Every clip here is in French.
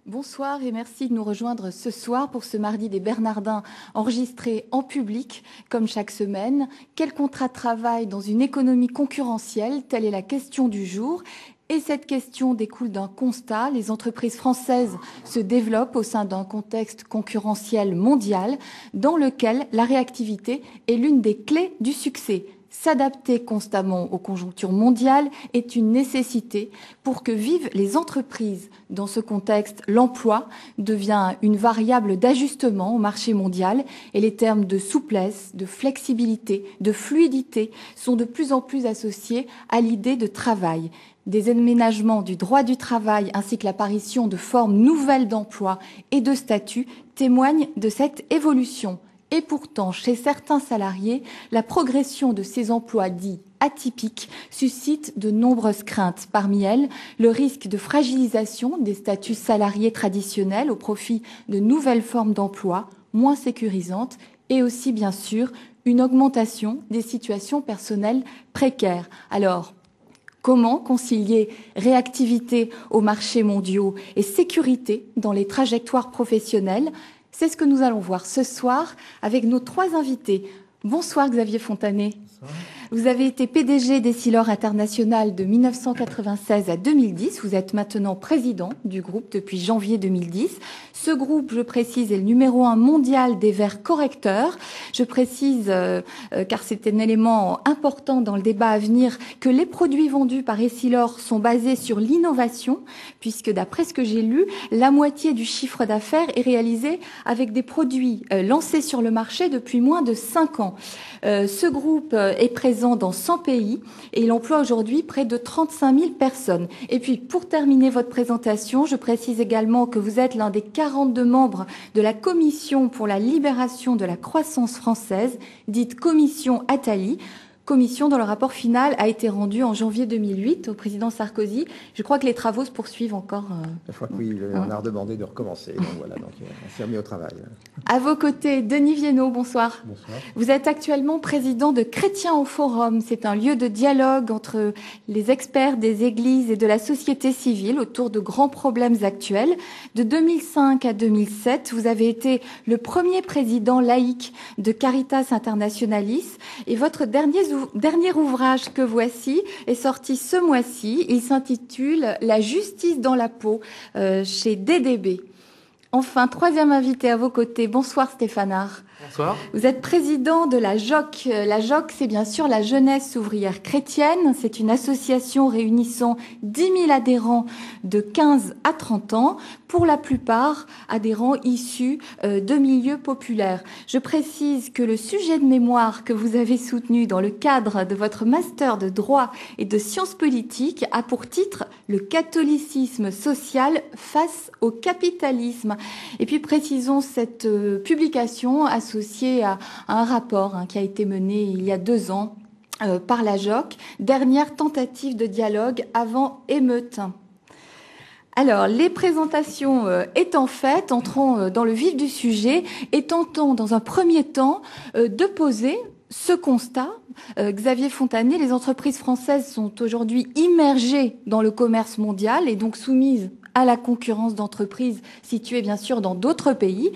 Bonsoir et merci de nous rejoindre ce soir pour ce mardi des Bernardins enregistré en public, comme chaque semaine. Quel contrat de travail dans une économie concurrentielle? Telle est la question du jour. Et cette question découle d'un constat. Les entreprises françaises se développent au sein d'un contexte concurrentiel mondial dans lequel la réactivité est l'une des clés du succès. S'adapter constamment aux conjonctures mondiales est une nécessité pour que vivent les entreprises. Dans ce contexte, l'emploi devient une variable d'ajustement au marché mondial et les termes de souplesse, de flexibilité, de fluidité sont de plus en plus associés à l'idée de travail. Des aménagements du droit du travail ainsi que l'apparition de formes nouvelles d'emploi et de statut témoignent de cette évolution. Et pourtant, chez certains salariés, la progression de ces emplois dits atypiques suscite de nombreuses craintes. Parmi elles, le risque de fragilisation des statuts salariés traditionnels au profit de nouvelles formes d'emploi moins sécurisantes et aussi, bien sûr, une augmentation des situations personnelles précaires. Alors, comment concilier réactivité aux marchés mondiaux et sécurité dans les trajectoires professionnelles? C'est ce que nous allons voir ce soir avec nos trois invités. Bonsoir Xavier Fontanet. Bonsoir. Vous avez été PDG d'Essilor International de 1996 à 2010. Vous êtes maintenant président du groupe depuis janvier 2010. Ce groupe, je précise, est le numéro 1 mondial des verres correcteurs. Je précise, car c'est un élément important dans le débat à venir, que les produits vendus par Essilor sont basés sur l'innovation, puisque d'après ce que j'ai lu, la moitié du chiffre d'affaires est réalisé avec des produits lancés sur le marché depuis moins de 5 ans. Ce groupe est présent dans 100 pays et il emploie aujourd'hui près de 35 000 personnes. Et puis, pour terminer votre présentation, je précise également que vous êtes l'un des 42 membres de la Commission pour la libération de la croissance française, dite Commission Attali, commission dont le rapport final a été rendu en janvier 2008 au président Sarkozy. Je crois que les travaux se poursuivent encore. Je crois que oui, on a redemandé de recommencer. Donc voilà, on s'est remis au travail. À vos côtés, Denis Viennot, bonsoir. Bonsoir. Vous êtes actuellement président de Chrétiens au Forum. C'est un lieu de dialogue entre les experts des églises et de la société civile autour de grands problèmes actuels. De 2005 à 2007, vous avez été le premier président laïque de Caritas Internationalis et votre dernier ouvrage que voici est sorti ce mois-ci. Il s'intitule « La justice dans la peau » chez DDB. Enfin, troisième invité à vos côtés. Bonsoir Stéphane Art. Bonsoir. Vous êtes président de la JOC. La JOC, c'est bien sûr la Jeunesse ouvrière chrétienne. C'est une association réunissant 10 000 adhérents de 15 à 30 ans, pour la plupart adhérents issus de milieux populaires. Je précise que le sujet de mémoire que vous avez soutenu dans le cadre de votre master de droit et de sciences politiques a pour titre « Le catholicisme social face au capitalisme ». Et puis précisons cette publication associée à un rapport qui a été mené il y a 2 ans par la JOC, dernière tentative de dialogue avant émeute. Alors, les présentations étant faites, entrons dans le vif du sujet et tentons dans un premier temps de poser ce constat. Xavier Fontanet, les entreprises françaises sont aujourd'hui immergées dans le commerce mondial et donc soumises à la concurrence d'entreprises situées bien sûr dans d'autres pays.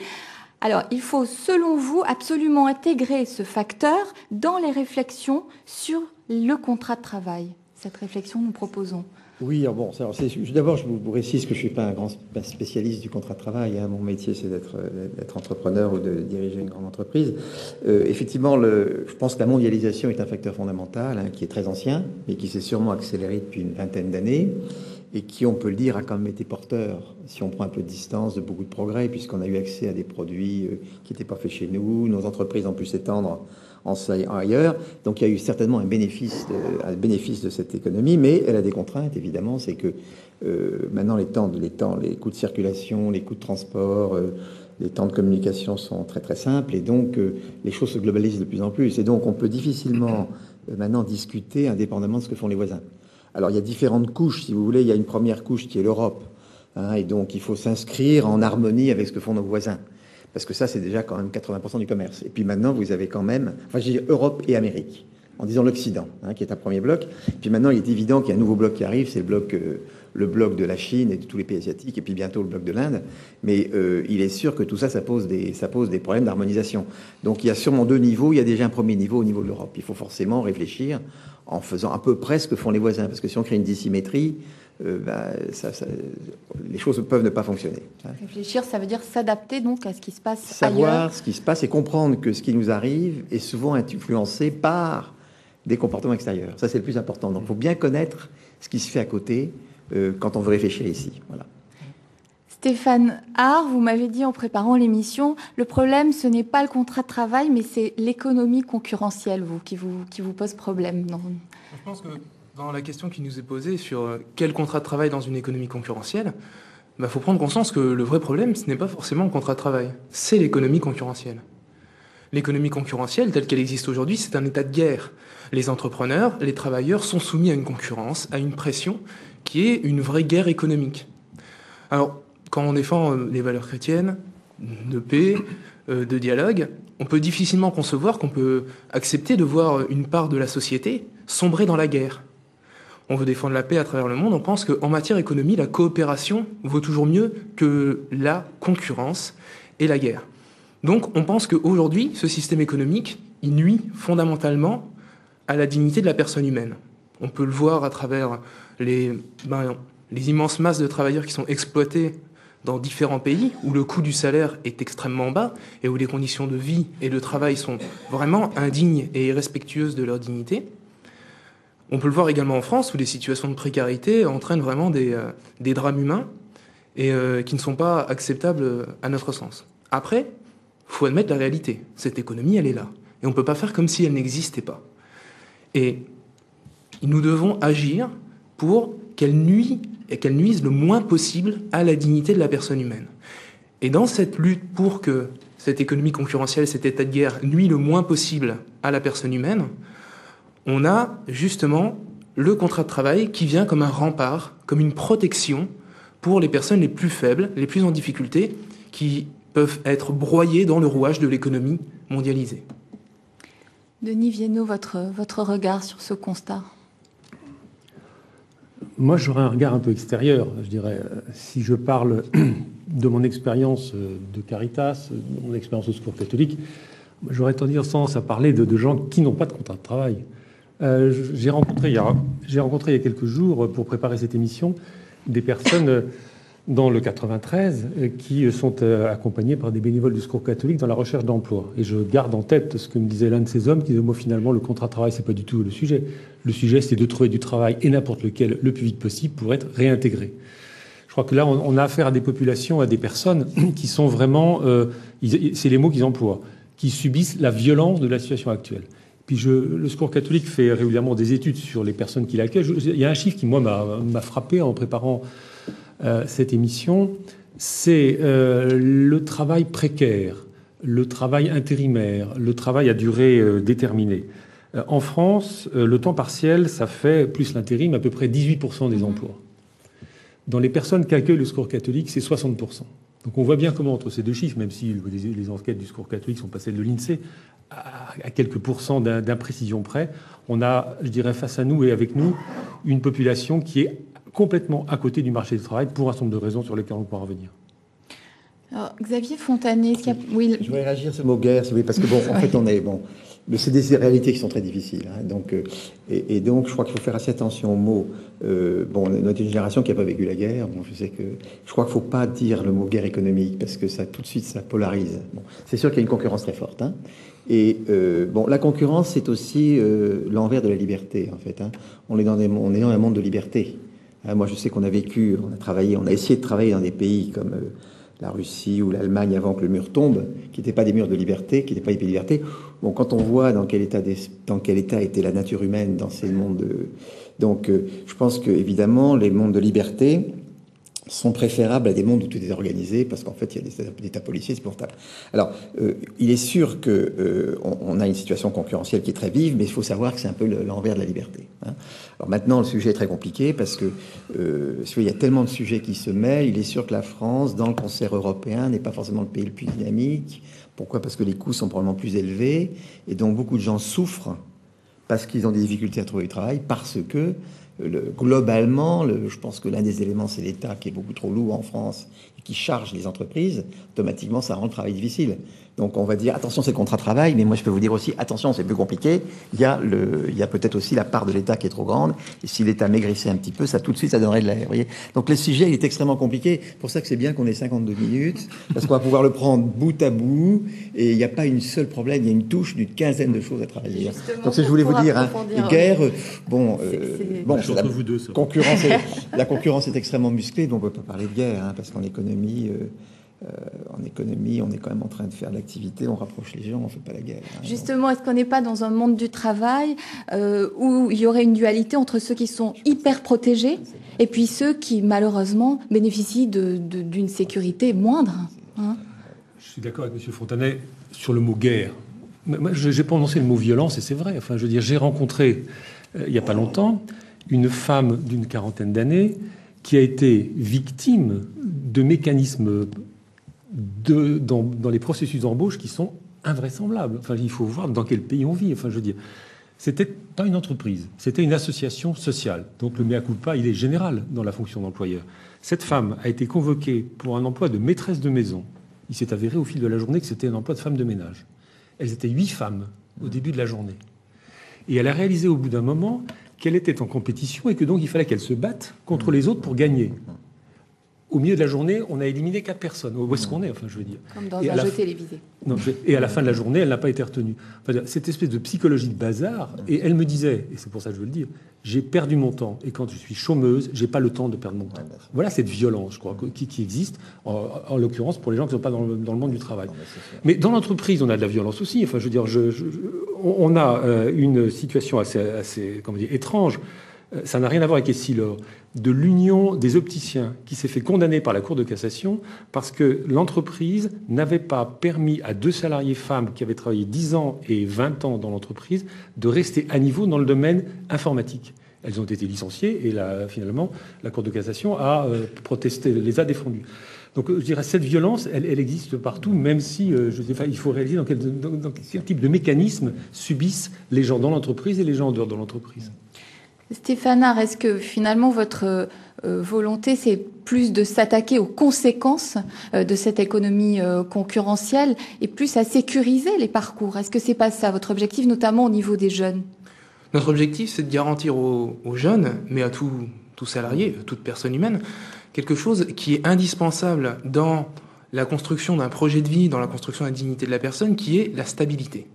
Alors, il faut, selon vous, absolument intégrer ce facteur dans les réflexions sur le contrat de travail. Cette réflexion, nous proposons. Oui, bon, d'abord, je vous précise que je ne suis pas un grand spécialiste du contrat de travail. Mon métier, c'est d'être entrepreneur ou de diriger une grande entreprise. Effectivement, je pense que la mondialisation est un facteur fondamental qui est très ancien, mais qui s'est sûrement accéléré depuis une vingtaine d'années et qui, on peut le dire, a quand même été porteur, si on prend un peu de distance, de beaucoup de progrès, puisqu'on a eu accès à des produits qui n'étaient pas faits chez nous. Nos entreprises ont pu s'étendre ailleurs. Donc il y a eu certainement un bénéfice de cette économie, mais elle a des contraintes, évidemment. C'est que maintenant, les coûts de circulation, les coûts de transport, les temps de communication sont très très simples, et donc les choses se globalisent de plus en plus. Et donc on peut difficilement maintenant discuter indépendamment de ce que font les voisins. Alors il y a différentes couches, si vous voulez. Il y a une première couche qui est l'Europe, et donc il faut s'inscrire en harmonie avec ce que font nos voisins. Parce que ça, c'est déjà quand même 80% du commerce. Et puis maintenant, vous avez quand même, je dis Europe et Amérique, en disant l'Occident, qui est un premier bloc. Puis maintenant, il est évident qu'il y a un nouveau bloc qui arrive, c'est le bloc le bloc de la Chine et de tous les pays asiatiques, et puis bientôt le bloc de l'Inde. Mais il est sûr que tout ça, ça pose des problèmes d'harmonisation. Donc il y a sûrement deux niveaux. Il y a déjà un premier niveau au niveau de l'Europe. Il faut forcément réfléchir en faisant à peu près ce que font les voisins. Parce que si on crée une dissymétrie, les choses peuvent ne pas fonctionner. Réfléchir, ça veut dire s'adapter donc à ce qui se passe Savoir ailleurs. ce qui se passe et comprendre que ce qui nous arrive est souvent influencé par des comportements extérieurs. Ça, c'est le plus important. Donc, il faut bien connaître ce qui se fait à côté quand on veut réfléchir ici. Voilà. Stéphane Art, vous m'avez dit en préparant l'émission, le problème, ce n'est pas le contrat de travail, mais c'est l'économie concurrentielle, qui vous pose problème. Non. Je pense que dans la question qui nous est posée sur quel contrat de travail dans une économie concurrentielle, faut prendre conscience que le vrai problème, ce n'est pas forcément le contrat de travail, c'est l'économie concurrentielle. L'économie concurrentielle, telle qu'elle existe aujourd'hui, c'est un état de guerre. Les entrepreneurs, les travailleurs sont soumis à une concurrence, à une pression qui est une vraie guerre économique. Alors, quand on défend les valeurs chrétiennes, de paix, de dialogue, on peut difficilement concevoir qu'on peut accepter de voir une part de la société sombrer dans la guerre. On veut défendre la paix à travers le monde, on pense qu'en matière économie, la coopération vaut toujours mieux que la concurrence et la guerre. Donc on pense qu'aujourd'hui, ce système économique, il nuit fondamentalement à la dignité de la personne humaine. On peut le voir à travers les immenses masses de travailleurs qui sont exploités dans différents pays, où le coût du salaire est extrêmement bas et où les conditions de vie et de travail sont vraiment indignes et irrespectueuses de leur dignité. On peut le voir également en France, où les situations de précarité entraînent vraiment des drames humains et qui ne sont pas acceptables à notre sens. Après, il faut admettre la réalité. Cette économie, elle est là. Et on ne peut pas faire comme si elle n'existait pas. Et nous devons agir pour qu'elle nuise le moins possible à la dignité de la personne humaine. Et dans cette lutte pour que cette économie concurrentielle, cet état de guerre, nuit le moins possible à la personne humaine, on a justement le contrat de travail qui vient comme un rempart, comme une protection pour les personnes les plus faibles, les plus en difficulté, qui peuvent être broyées dans le rouage de l'économie mondialisée. Denis Viennot, votre regard sur ce constat? Moi, j'aurais un regard un peu extérieur, je dirais. Si je parle de mon expérience de Caritas, de mon expérience au Secours catholique, j'aurais tendance à parler de gens qui n'ont pas de contrat de travail. J'ai rencontré il y a quelques jours, pour préparer cette émission, des personnes dans le 93 qui sont accompagnées par des bénévoles du Secours catholique dans la recherche d'emploi. Et je garde en tête ce que me disait l'un de ces hommes qui disait, moi, finalement, le contrat de travail, c'est pas du tout le sujet. Le sujet, c'est de trouver du travail, et n'importe lequel, le plus vite possible pour être réintégré. Je crois que là, on a affaire à des populations, à des personnes qui sont vraiment, c'est les mots qu'ils emploient, qui subissent la violence de la situation actuelle. Puis le Secours catholique fait régulièrement des études sur les personnes qui l'accueillent. Il y a un chiffre qui, moi, m'a frappé en préparant cette émission, c'est le travail précaire, le travail intérimaire, le travail à durée déterminée. En France, le temps partiel, ça fait, plus l'intérim, à peu près 18% des emplois. Dans les personnes qu'accueille le Secours catholique, c'est 60%. Donc on voit bien comment, entre ces deux chiffres, même si les enquêtes du Secours catholique sont pas celles de l'INSEE, à quelques pourcents d'imprécision près, on a, je dirais, face à nous et avec nous, une population qui est complètement à côté du marché du travail pour un certain nombre de raisons sur lesquelles on pourra revenir. Alors, Xavier Fontanet, oui. Je voudrais réagir sur ce mot guerre, parce que en fait, on est c'est des réalités qui sont très difficiles. Hein, donc, donc, je crois qu'il faut faire assez attention aux mots. Notre génération qui n'a pas vécu la guerre, je crois qu'il ne faut pas dire le mot guerre économique parce que ça, tout de suite, ça polarise. C'est sûr qu'il y a une concurrence très forte. Hein, et la concurrence, c'est aussi l'envers de la liberté, en fait. Hein. On est dans un monde de liberté. Hein, moi, je sais qu'on a vécu, on a essayé de travailler dans des pays comme la Russie ou l'Allemagne avant que le mur tombe, qui n'étaient pas des murs de liberté, qui n'étaient pas des pays de liberté. Bon, quand on voit dans quel état était la nature humaine dans ces mondes, je pense que évidemment les mondes de liberté sont préférables à des mondes où tout est organisé, parce qu'en fait il y a des états policiers, c'est portable. Alors, il est sûr que on a une situation concurrentielle qui est très vive, mais il faut savoir que c'est un peu l'envers de la liberté. Hein. Alors maintenant, le sujet est très compliqué parce que il y a tellement de sujets qui se mêlent. Il est sûr que la France, dans le concert européen, n'est pas forcément le pays le plus dynamique. Pourquoi ? Parce que les coûts sont probablement plus élevés, et donc beaucoup de gens souffrent parce qu'ils ont des difficultés à trouver du travail, parce que globalement, je pense que l'un des éléments, c'est l'État qui est beaucoup trop lourd en France et qui charge les entreprises. Automatiquement, ça rend le travail difficile. Donc, on va dire, attention, c'est le contrat de travail, mais moi, je peux vous dire aussi, attention, c'est plus compliqué. Il y a peut-être aussi la part de l'État qui est trop grande. Et si l'État maigrissait un petit peu, ça, tout de suite, ça donnerait de l'air. Vous voyez. Donc, le sujet, il est extrêmement compliqué. C'est pour ça que c'est bien qu'on ait 52 minutes, parce qu'on va pouvoir le prendre bout à bout. Et il n'y a pas une seule problème, il y a une touche d'une quinzaine de choses à travailler. Justement, donc, je voulais vous dire, guerre, la concurrence est extrêmement musclée, donc on ne peut pas parler de guerre, parce qu'en économie, on est quand même en train de faire de l'activité, on rapproche les gens, on ne fait pas la guerre. Justement, est-ce qu'on n'est pas dans un monde du travail où il y aurait une dualité entre ceux qui sont hyper protégés et puis ceux qui, malheureusement, bénéficient d'une sécurité moindre, hein? Je suis d'accord avec M. Fontanet sur le mot guerre. Moi, j'ai prononcé le mot violence, et c'est vrai. Enfin, je veux dire, j'ai rencontré, il n'y a pas longtemps, une femme d'une quarantaine d'années qui a été victime de mécanismes dans les processus d'embauche qui sont invraisemblables. Enfin, il faut voir dans quel pays on vit. Enfin, je veux dire, c'était pas une entreprise, c'était une association sociale. Donc le mea culpa, il est général dans la fonction d'employeur. Cette femme a été convoquée pour un emploi de maîtresse de maison. Il s'est avéré au fil de la journée que c'était un emploi de femme de ménage. Elles étaient 8 femmes au début de la journée. Et elle a réalisé au bout d'un moment qu'elle était en compétition et que donc il fallait qu'elle se batte contre les autres pour gagner. Au milieu de la journée, on a éliminé 4 personnes. Où est-ce qu'on est, enfin, je veux dire. Comme dans un jeu télévisé. Non, et à la fin de la journée, elle n'a pas été retenue. Enfin, cette espèce de psychologie de bazar, et elle me disait, et c'est pour ça que je veux le dire, j'ai perdu mon temps, et quand je suis chômeuse, j'ai pas le temps de perdre mon temps. Voilà cette violence, je crois, qui existe, en l'occurrence pour les gens qui ne sont pas dans le monde du travail. Mais dans l'entreprise, on a de la violence aussi. Enfin, je veux dire, on a une situation assez comment dire, étrange. Ça n'a rien à voir avec Essilor, de l'Union des opticiens qui s'est fait condamner par la Cour de cassation parce que l'entreprise n'avait pas permis à 2 salariés femmes qui avaient travaillé 10 ans et 20 ans dans l'entreprise de rester à niveau dans le domaine informatique. Elles ont été licenciées et finalement, la Cour de cassation a protesté, les a défendues. Donc, je dirais, cette violence, elle existe partout, même si, il faut réaliser dans quel type de mécanisme subissent les gens dans l'entreprise et les gens en dehors de l'entreprise. Stéphane Ard, est-ce que finalement votre volonté, c'est plus de s'attaquer aux conséquences de cette économie concurrentielle et plus à sécuriser les parcours? Est-ce que c'est pas ça votre objectif, notamment au niveau des jeunes? Notre objectif, c'est de garantir aux jeunes, mais à tout salarié, à toute personne humaine, quelque chose qui est indispensable dans la construction d'un projet de vie, dans la construction de la dignité de la personne, qui est la stabilité.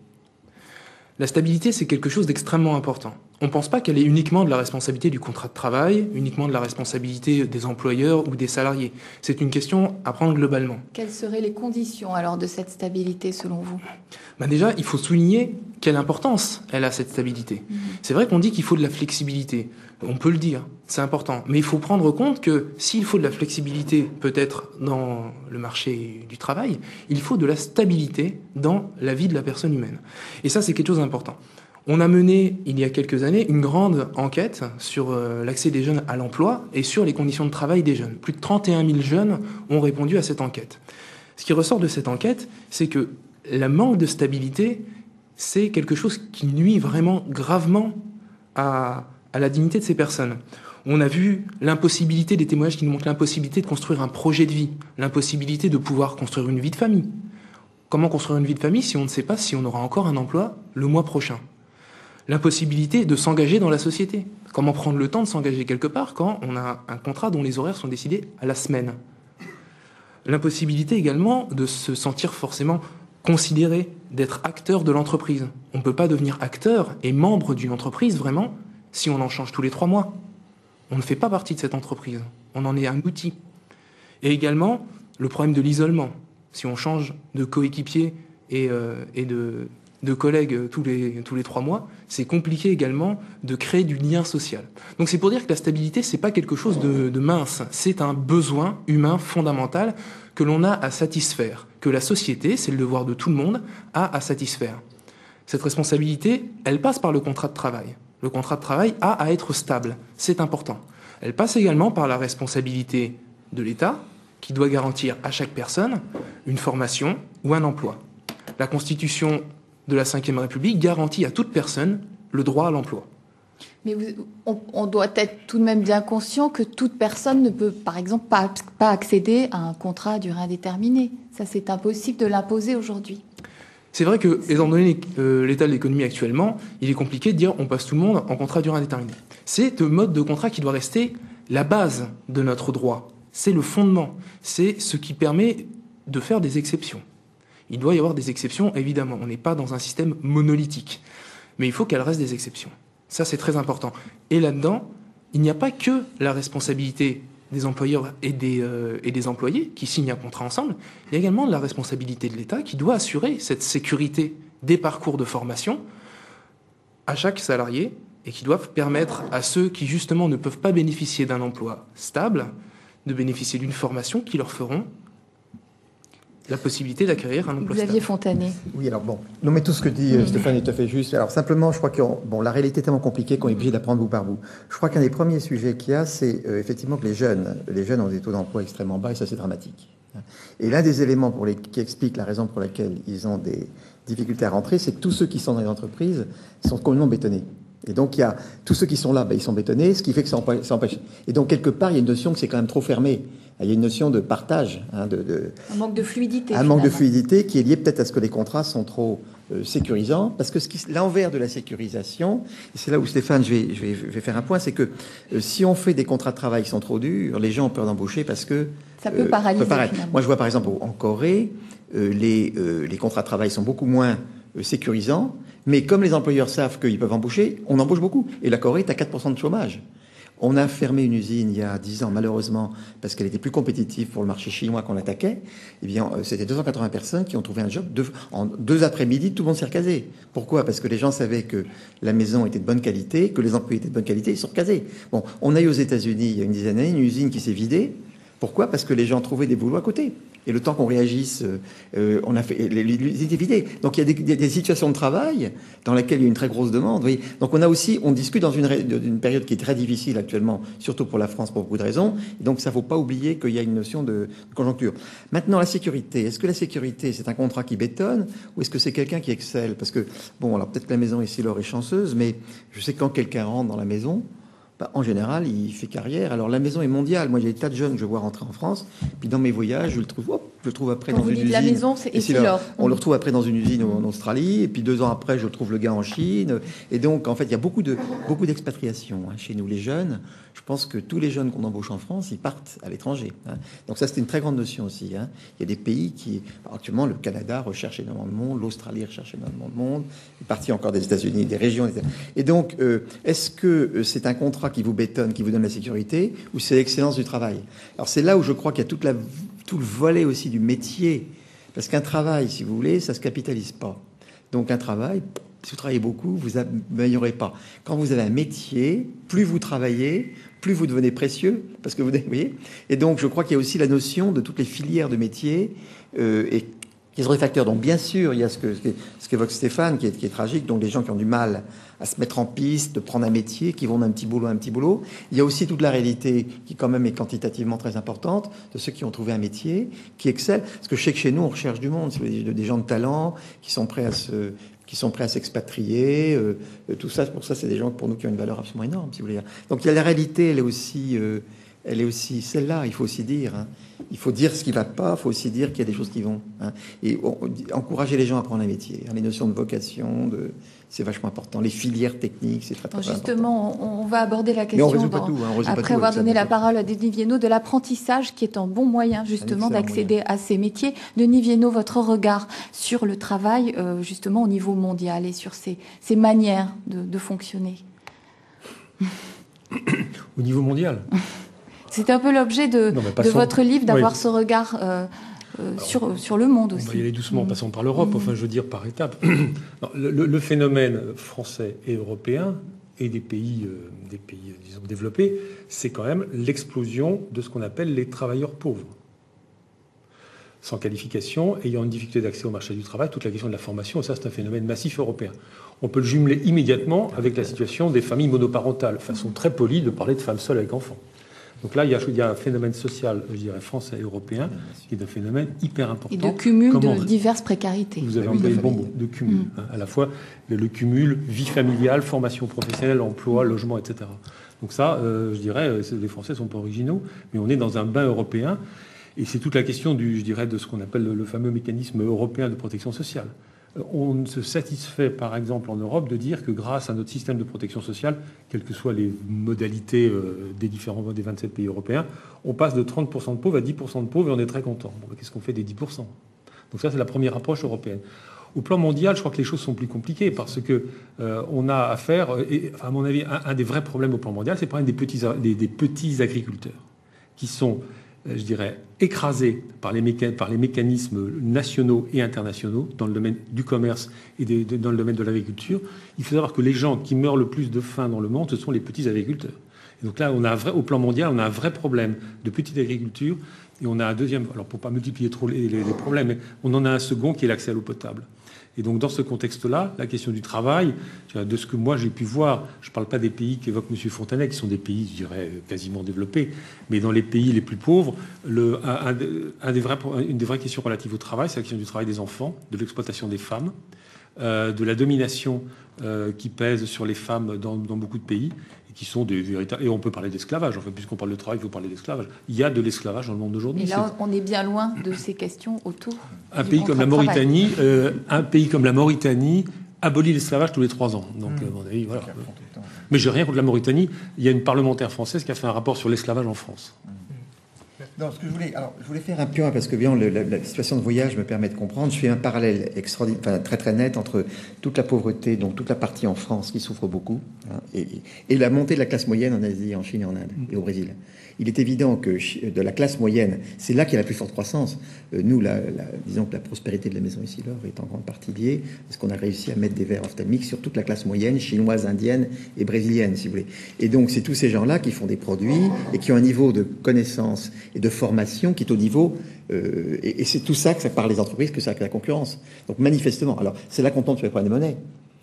La stabilité, c'est quelque chose d'extrêmement important. On ne pense pas qu'elle est uniquement de la responsabilité du contrat de travail, uniquement de la responsabilité des employeurs ou des salariés. C'est une question à prendre globalement. Quelles seraient les conditions alors de cette stabilité selon vous? Déjà, il faut souligner quelle importance elle a cette stabilité. C'est vrai qu'on dit qu'il faut de la flexibilité. On peut le dire, c'est important. Mais il faut prendre compte que s'il faut de la flexibilité, peut-être dans le marché du travail, il faut de la stabilité dans la vie de la personne humaine. Et ça, c'est quelque chose d'important. On a mené, il y a quelques années, une grande enquête sur l'accès des jeunes à l'emploi et sur les conditions de travail des jeunes. Plus de 31 000 jeunes ont répondu à cette enquête. Ce qui ressort de cette enquête, c'est que le manque de stabilité, c'est quelque chose qui nuit vraiment gravement à la dignité de ces personnes. On a vu l'impossibilité, des témoignages qui nous montrent l'impossibilité de construire un projet de vie, l'impossibilité de pouvoir construire une vie de famille. Comment construire une vie de famille si on ne sait pas si on aura encore un emploi le mois prochain? L'impossibilité de s'engager dans la société. Comment prendre le temps de s'engager quelque part quand on a un contrat dont les horaires sont décidés à la semaine? L'impossibilité également de se sentir forcément considéré, d'être acteur de l'entreprise. On ne peut pas devenir acteur et membre d'une entreprise vraiment si on en change tous les 3 mois. On ne fait pas partie de cette entreprise. On en est un outil. Et également, le problème de l'isolement. Si on change de coéquipier et de collègues tous les 3 mois, c'est compliqué également de créer du lien social. Donc c'est pour dire que la stabilité, c'est pas quelque chose de mince. C'est un besoin humain fondamental que l'on a à satisfaire, que la société, c'est le devoir de tout le monde, a à satisfaire. Cette responsabilité, elle passe par le contrat de travail. Le contrat de travail a à être stable, c'est important. Elle passe également par la responsabilité de l'État, qui doit garantir à chaque personne une formation ou un emploi. La Constitution de la Ve République garantit à toute personne le droit à l'emploi. Mais on doit être tout de même bien conscient que toute personne ne peut, par exemple, pas accéder à un contrat à durée indéterminée. Ça, c'est impossible de l'imposer aujourd'hui. C'est vrai que, étant donné l'état de l'économie actuellement, il est compliqué de dire on passe tout le monde en contrat à durée indéterminée. C'est le mode de contrat qui doit rester la base de notre droit. C'est le fondement. C'est ce qui permet de faire des exceptions. Il doit y avoir des exceptions, évidemment. On n'est pas dans un système monolithique. Mais il faut qu'elles restent des exceptions. Ça, c'est très important. Et là-dedans, il n'y a pas que la responsabilité des employeurs et des employés qui signent un contrat ensemble. Il y a également la responsabilité de l'État qui doit assurer cette sécurité des parcours de formation à chaque salarié et qui doivent permettre à ceux qui, justement, ne peuvent pas bénéficier d'un emploi stable de bénéficier d'une formation qui leur feront la possibilité d'acquérir un emploi Xavier stable. Fontanet. Oui, alors bon, non mais tout ce que dit Stéphane est tout à fait juste. Alors simplement, je crois que la réalité est tellement compliquée qu'on est obligé d'apprendre bout par bout. Je crois qu'un des premiers sujets qu'il y a, c'est effectivement que les jeunes ont des taux d'emploi extrêmement bas et ça c'est dramatique. Et l'un des éléments qui explique la raison pour laquelle ils ont des difficultés à rentrer, c'est que tous ceux qui sont dans les entreprises sont complètement bétonnés. Et donc, il y a tous ceux qui sont là, ils sont bétonnés, ce qui fait que ça empêche. Et donc, quelque part, il y a une notion que c'est quand même trop fermé. Il y a une notion de partage. Un manque de fluidité. Un manque de fluidité qui est lié peut-être à ce que les contrats sont trop sécurisants. Parce que l'envers de la sécurisation, et c'est là où Stéphane, je vais faire un point, c'est que si on fait des contrats de travail qui sont trop durs, les gens ont peur d'embaucher parce que... Ça peut paralyser. Moi, je vois par exemple en Corée, les contrats de travail sont beaucoup moins sécurisants. Mais comme les employeurs savent qu'ils peuvent embaucher, on embauche beaucoup. Et la Corée est à 4% de chômage. On a fermé une usine il y a 10 ans, malheureusement, parce qu'elle était plus compétitive pour le marché chinois qu'on attaquait. Eh bien, c'était 280 personnes qui ont trouvé un job. En 2 après-midi, tout le monde s'est recasé. Pourquoi? Parce que les gens savaient que la maison était de bonne qualité, que les employés étaient de bonne qualité, ils sont recasés. Bon, on a eu aux États-Unis, il y a une dizaine d'années, une usine qui s'est vidée. Pourquoi? Parce que les gens trouvaient des boulots à côté. Et le temps qu'on réagisse, on a fait l'usine était vidée. Donc il y a des situations de travail dans lesquelles il y a une très grosse demande. Vous voyez. Donc on discute dans une période qui est très difficile actuellement, surtout pour la France pour beaucoup de raisons. Et donc ça, faut pas oublier qu'il y a une notion de conjoncture. Maintenant, la sécurité. Est-ce que la sécurité, c'est un contrat qui bétonne ou est-ce que c'est quelqu'un qui excelle? Parce que bon, alors peut-être que la maison ici, Laure est chanceuse, mais je sais que quand quelqu'un rentre dans la maison, en général, il fait carrière. Alors, la maison est mondiale. Moi, j'ai des tas de jeunes que je vois rentrer en France. Puis, dans mes voyages, je le trouve après dans une usine. La maison, on le retrouve après dans une usine en Australie. Et puis, 2 ans après, je retrouve le gars en Chine. Et donc, en fait, il y a beaucoup d'expatriation chez nous, les jeunes. Je pense que tous les jeunes qu'on embauche en France, ils partent à l'étranger. Donc, ça, c'est une très grande notion aussi. Il y a des pays qui... Actuellement, le Canada recherche énormément de monde. L'Australie recherche énormément de monde. Une partie encore des États-Unis, des régions. Et donc, est-ce que c'est un contrat qui vous bétonne, qui vous donne la sécurité, ou c'est l'excellence du travail? Alors c'est là où je crois qu'il y a tout le volet aussi du métier, parce qu'un travail, si vous voulez, ça se capitalise pas. Donc un travail, si vous travaillez beaucoup, vous n'améliorez pas. Quand vous avez un métier, plus vous travaillez, plus vous devenez précieux, parce que vous voyez. Et donc je crois qu'il y a aussi la notion de toutes les filières de métiers et qui sont des facteurs. Donc bien sûr, il y a ce qu'évoque Stéphane, qui est tragique, donc les gens qui ont du mal à se mettre en piste, de prendre un métier, qui vont d'un petit boulot à un petit boulot. Il y a aussi toute la réalité qui quand même est quantitativement très importante, de ceux qui ont trouvé un métier, qui excellent. Parce que je sais que chez nous, on recherche du monde, des gens de talent, qui sont prêts à s'expatrier, tout ça. Pour ça, c'est des gens pour nous qui ont une valeur absolument énorme, si vous voulez. Donc il y a la réalité, elle est aussi celle-là, il faut aussi dire. Il faut dire ce qui ne va pas, il faut aussi dire qu'il y a des choses qui vont. Et encourager les gens à prendre un métier. Les notions de vocation, c'est vachement important. Les filières techniques, c'est très, très important. Justement, on va aborder la question, après avoir donné la parole à Denis Viennot, de l'apprentissage qui est un bon moyen justement d'accéder à ces métiers. Denis Viennot, votre regard sur le travail justement au niveau mondial et sur ces manières de fonctionner. Au niveau mondial. C'est un peu l'objet de votre livre, d'avoir ce regard sur le monde aussi. On va y aller doucement, passons par l'Europe, enfin je veux dire par étapes. Le phénomène français et européen et des pays disons, développés, c'est quand même l'explosion de ce qu'on appelle les travailleurs pauvres. Sans qualification, ayant une difficulté d'accès au marché du travail, toute la question de la formation, et ça c'est un phénomène massif européen. On peut le jumeler immédiatement avec la situation des familles monoparentales, façon très polie de parler de femmes seules avec enfants. Donc là, il y a un phénomène social, je dirais, français et européen, qui est un phénomène hyper important. Et de cumul de diverses précarités. Vous avez employé le bon mot, de cumul. À la fois le cumul, vie familiale, formation professionnelle, emploi, logement, etc. Donc ça, je dirais, les Français ne sont pas originaux, mais on est dans un bain européen. Et c'est toute la question je dirais, de ce qu'on appelle le fameux mécanisme européen de protection sociale. On se satisfait, par exemple, en Europe, de dire que grâce à notre système de protection sociale, quelles que soient les modalités des 27 pays européens, on passe de 30% de pauvres à 10% de pauvres et on est très content. Bon, qu'est-ce qu'on fait des 10%? Donc ça, c'est la première approche européenne. Au plan mondial, je crois que les choses sont plus compliquées parce que on a affaire, à mon avis, un des vrais problèmes au plan mondial, c'est le problème des petits agriculteurs qui sont, je dirais, écrasés par les mécanismes nationaux et internationaux dans le domaine du commerce et dans le domaine de l'agriculture. Il faut savoir que les gens qui meurent le plus de faim dans le monde, ce sont les petits agriculteurs. Et donc là, au plan mondial, on a un vrai problème de petite agriculture et on a un deuxième, alors pour ne pas multiplier trop les problèmes, mais on en a un second qui est l'accès à l'eau potable. Et donc, dans ce contexte-là, la question du travail, de ce que moi j'ai pu voir, je ne parle pas des pays qu'évoque M. Fontanet, qui sont des pays, je dirais, quasiment développés, mais dans les pays les plus pauvres, une des vraies questions relatives au travail, c'est la question du travail des enfants, de l'exploitation des femmes, de la domination qui pèse sur les femmes dans beaucoup de pays, qui sont des véritables... Et on peut parler d'esclavage. Enfin, puisqu'on parle de travail, il faut parler d'esclavage. Il y a de l'esclavage dans le monde d'aujourd'hui. Et là, on est bien loin de ces questions autour un pays comme la Mauritanie, abolit l'esclavage tous les 3 ans. Donc, à mon avis, voilà. Mais j'ai rien contre la Mauritanie. Il y a une parlementaire française qui a fait un rapport sur l'esclavage en France. Non, je voulais faire un point parce que bien la situation de voyage me permet de comprendre. Je fais un parallèle très très net entre toute la pauvreté, donc toute la partie en France qui souffre beaucoup, hein, et la montée de la classe moyenne en Asie, en Chine et en Inde et au Brésil. Il est évident que de la classe moyenne, c'est là qu'il y a la plus forte croissance. Nous, disons que la prospérité de la maison ici l'or est en grande partie liée parce qu'on a réussi à mettre des verres ophtalmiques sur toute la classe moyenne, chinoise, indienne et brésilienne, si vous voulez. Et donc, c'est tous ces gens-là qui font des produits et qui ont un niveau de connaissance et de formation qui est au niveau... et c'est tout ça que ça par les entreprises, que ça crée la concurrence. Donc, manifestement, alors, c'est là qu'on tombe sur les problèmes de monnaie.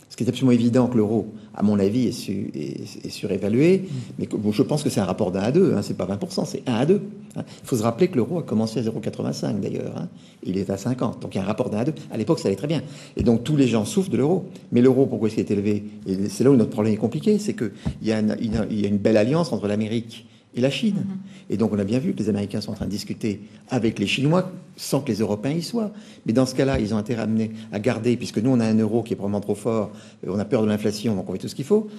Ce qui est absolument évident que l'euro, à mon avis, est surévalué, mais je pense que c'est un rapport d'1 à 2, hein, c'est pas 20%, c'est 1 à 2. Hein. Il faut se rappeler que l'euro a commencé à 0,85 d'ailleurs, hein, il est à 50, donc il y a un rapport d'1 à 2. À l'époque, ça allait très bien. Et donc tous les gens souffrent de l'euro. Mais l'euro, pourquoi est-ce qu'il est élevé? Et c'est là où notre problème est compliqué, c'est qu'il y a une belle alliance entre l'Amérique et la Chine. Et donc on a bien vu que les Américains sont en train de discuter avec les Chinois sans que les Européens y soient. Mais dans ce cas-là, ils ont intérêt à garder, puisque nous on a un euro qui est probablement trop fort, on a peur de l'inflation, donc on fait tout ce qu'il faut,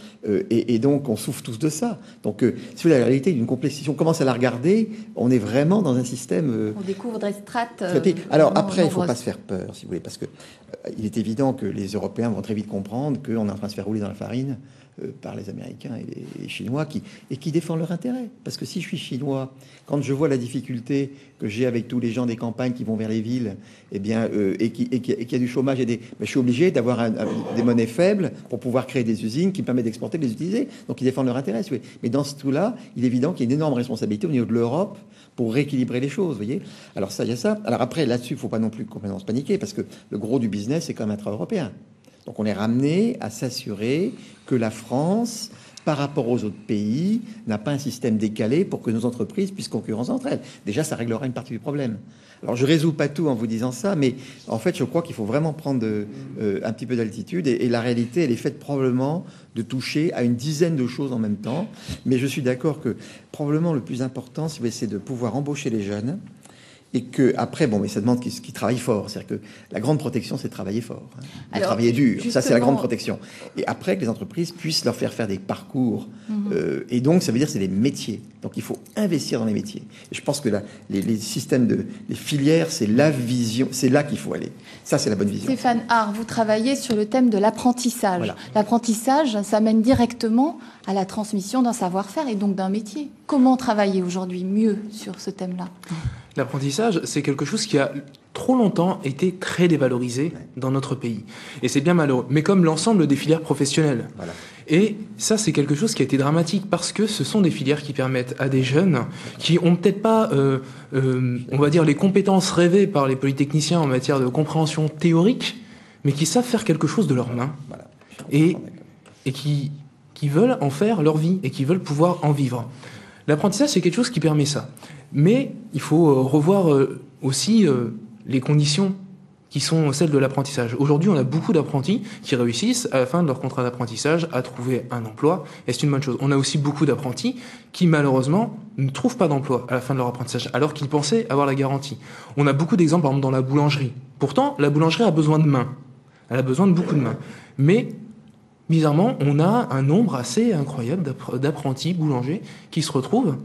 et donc on souffre tous de ça. Donc si vous avez la réalité d'une complexité, si on commence à la regarder, on est vraiment dans un système... on découvre des strates... Alors après, il ne faut pas se faire peur, si vous voulez, parce que il est évident que les Européens vont très vite comprendre qu'on est en train de se faire rouler dans la farine par les Américains et les Chinois qui défendent leur intérêt. Parce que si je suis chinois, quand je vois la difficulté que j'ai avec tous les gens des campagnes qui vont vers les villes, et qu'il y a du chômage, je suis obligé d'avoir des monnaies faibles pour pouvoir créer des usines qui me permettent d'exporter, de les utiliser. Donc ils défendent leur intérêt. Mais dans ce tout-là, il est évident qu'il y a une énorme responsabilité au niveau de l'Europe pour rééquilibrer les choses, vous voyez. Alors ça, il y a ça. Alors après, là-dessus, il ne faut pas non plus complètement se paniquer, parce que le gros du business, c'est quand même intra-européen. Donc on est ramené à s'assurer que la France, par rapport aux autres pays, n'a pas un système décalé pour que nos entreprises puissent concurrencer entre elles. Déjà, ça réglera une partie du problème. Alors je résous pas tout en vous disant ça, mais en fait, je crois qu'il faut vraiment prendre un petit peu d'altitude. Et la réalité, elle est faite probablement de toucher à une dizaine de choses en même temps. Mais je suis d'accord que probablement le plus important, c'est de pouvoir embaucher les jeunes. Et que après, mais ça demande qu'ils travaillent fort. C'est-à-dire que la grande protection, c'est de travailler fort, de travailler dur. Ça, c'est la grande protection. Et après, que les entreprises puissent leur faire des parcours. Et donc, ça veut dire que c'est des métiers. Donc, il faut investir dans les métiers. Et je pense que les systèmes les filières, c'est la vision. C'est là qu'il faut aller. Ça, c'est la bonne vision. Stéphane Haar, vous travaillez sur le thème de l'apprentissage. Voilà. L'apprentissage, ça mène directement à la transmission d'un savoir-faire et donc d'un métier. Comment travailler aujourd'hui mieux sur ce thème-là ? L'apprentissage, c'est quelque chose qui a trop longtemps été très dévalorisé dans notre pays. Et c'est bien malheureux. Mais comme l'ensemble des filières professionnelles. Voilà. Et ça, c'est quelque chose qui a été dramatique parce que ce sont des filières qui permettent à des jeunes qui ont peut-être pas, on va dire, les compétences rêvées par les polytechniciens en matière de compréhension théorique, mais qui savent faire quelque chose de leurs mains. Voilà. Et qui veulent en faire leur vie et qui veulent pouvoir en vivre. L'apprentissage, c'est quelque chose qui permet ça. Mais il faut revoir aussi les conditions qui sont celles de l'apprentissage. Aujourd'hui, on a beaucoup d'apprentis qui réussissent, à la fin de leur contrat d'apprentissage, à trouver un emploi, et c'est une bonne chose. On a aussi beaucoup d'apprentis qui, malheureusement, ne trouvent pas d'emploi à la fin de leur apprentissage, alors qu'ils pensaient avoir la garantie. On a beaucoup d'exemples, par exemple, dans la boulangerie. Pourtant, la boulangerie a besoin de mains. Elle a besoin de beaucoup de mains. Mais, bizarrement, on a un nombre assez incroyable d'apprentis boulangers qui se retrouvent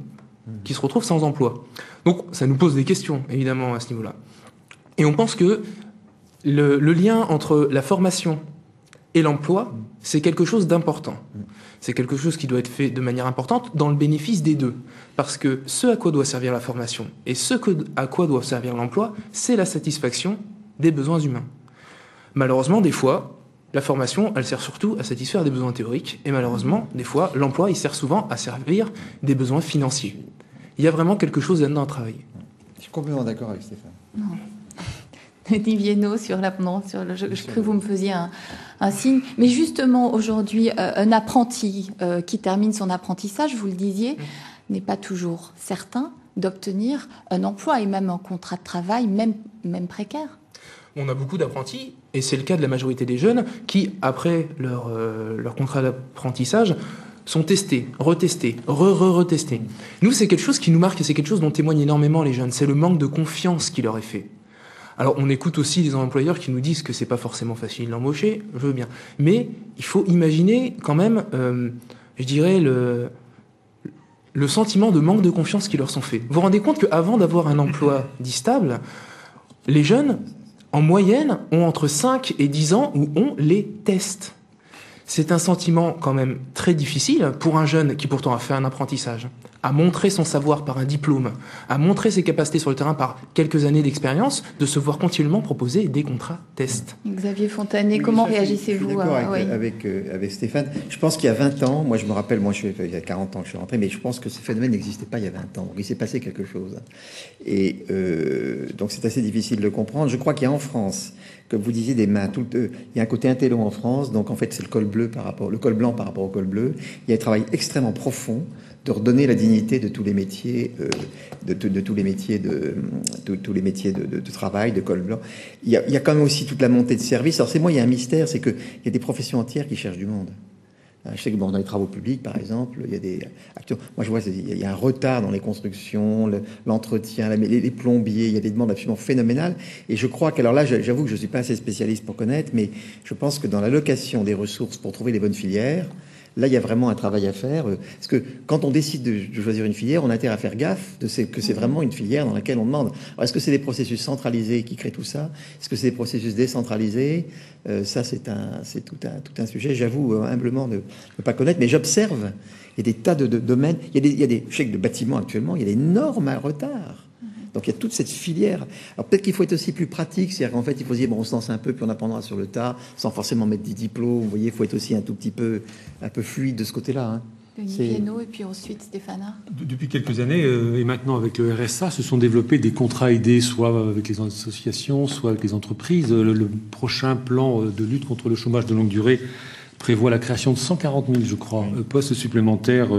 sans emploi. Donc, ça nous pose des questions, évidemment, à ce niveau-là. Et on pense que le lien entre la formation et l'emploi, c'est quelque chose d'important. C'est quelque chose qui doit être fait de manière importante dans le bénéfice des deux. Parce que ce à quoi doit servir la formation et à quoi doit servir l'emploi, c'est la satisfaction des besoins humains. Malheureusement, des fois, la formation, elle sert surtout à satisfaire des besoins théoriques. Et malheureusement, des fois, l'emploi, il sert souvent à servir des besoins financiers. Il y a vraiment quelque chose là-dedans à travailler. Je suis complètement d'accord avec Stéphane. Non. Denis Viennot je crois que vous me faisiez un signe. Mais justement, aujourd'hui, un apprenti qui termine son apprentissage, vous le disiez, n'est pas toujours certain d'obtenir un emploi et même un contrat de travail, même précaire. On a beaucoup d'apprentis, et c'est le cas de la majorité des jeunes, qui, après leur contrat d'apprentissage, sont testés, retestés, retestés. Nous, c'est quelque chose qui nous marque et c'est quelque chose dont témoignent énormément les jeunes. C'est le manque de confiance qui leur est fait. Alors, on écoute aussi des employeurs qui nous disent que c'est pas forcément facile d'embaucher, je veux bien. Mais il faut imaginer quand même, je dirais, le sentiment de manque de confiance qui leur sont faits. Vous vous rendez compte qu'avant d'avoir un emploi dit stable, les jeunes, en moyenne, ont entre 5 et 10 ans où on les teste. C'est un sentiment quand même très difficile pour un jeune qui pourtant a fait un apprentissage, a montré son savoir par un diplôme, a montré ses capacités sur le terrain par quelques années d'expérience, de se voir continuellement proposer des contrats tests. Xavier Fontanet, comment réagissez-vous? Je suis d'accord avec Stéphane. Je pense qu'il y a 20 ans, moi je me rappelle, il y a 40 ans que je suis rentré, mais je pense que ce phénomène n'existait pas il y a 20 ans. Donc il s'est passé quelque chose. Et donc c'est assez difficile de le comprendre. Je crois qu'il y a en France, comme vous disiez, des mains. Il y a un côté intello en France, donc en fait c'est le col blanc par rapport au col bleu. Il y a un travail extrêmement profond de redonner la dignité de tous les métiers, de tous les métiers de travail, de col blanc. Il y a quand même aussi toute la montée de services. Alors il y a un mystère, c'est qu'il y a des professions entières qui cherchent du monde. Je sais que dans les travaux publics, par exemple, il y a des acteurs. Moi, je vois il y a un retard dans les constructions, l'entretien, les plombiers. Il y a des demandes absolument phénoménales. Et je crois qu'alors là, j'avoue que je suis pas assez spécialiste pour connaître, mais je pense que dans l'allocation des ressources pour trouver les bonnes filières, là, il y a vraiment un travail à faire. Parce que quand on décide de choisir une filière, on a intérêt à faire gaffe que c'est vraiment une filière dans laquelle on demande. Alors, est-ce que c'est des processus centralisés qui créent tout ça? Est-ce que c'est des processus décentralisés? Ça, c'est tout un sujet. J'avoue humblement de ne pas connaître, mais j'observe. Il y a des tas de domaines. Il y a des chèques de bâtiments actuellement. Il y a d'énormes retards. Donc il y a toute cette filière. Alors peut-être qu'il faut être aussi plus pratique, c'est-à-dire qu'en fait il faut se dire bon, on se lance un peu puis on apprendra sur le tas, sans forcément mettre des diplômes. Vous voyez, il faut être aussi un peu fluide de ce côté-là. Hein. Denis Viennot et puis ensuite Stéphane. Depuis quelques années et maintenant avec le RSA, se sont développés des contrats aidés, soit avec les associations, soit avec les entreprises. Le prochain plan de lutte contre le chômage de longue durée prévoit la création de 140 000, je crois, postes supplémentaires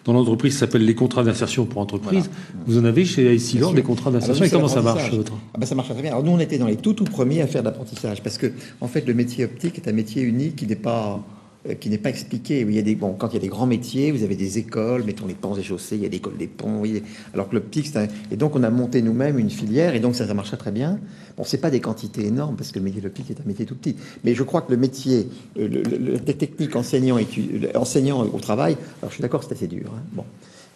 dans l'entreprise qui s'appelle les contrats d'insertion pour entreprise. Voilà. Vous en avez chez Essilor des contrats d'insertion. Et comment ça marche ça marche très bien. Alors nous, on était dans les tout premiers à faire de l'apprentissage parce que, en fait, le métier optique est un métier unique qui n'est pas expliqué. Il y a quand il y a des grands métiers, vous avez des écoles, mettons les ponts et chaussées, il y a l'école des ponts, voyez, alors que l'optique, et donc on a monté nous-mêmes une filière, et donc ça marchait très bien. Bon, c'est pas des quantités énormes, parce que le métier de l'optique est un métier tout petit, mais je crois que le métier, les techniques enseignant au travail, alors je suis d'accord, c'est assez dur, hein, bon.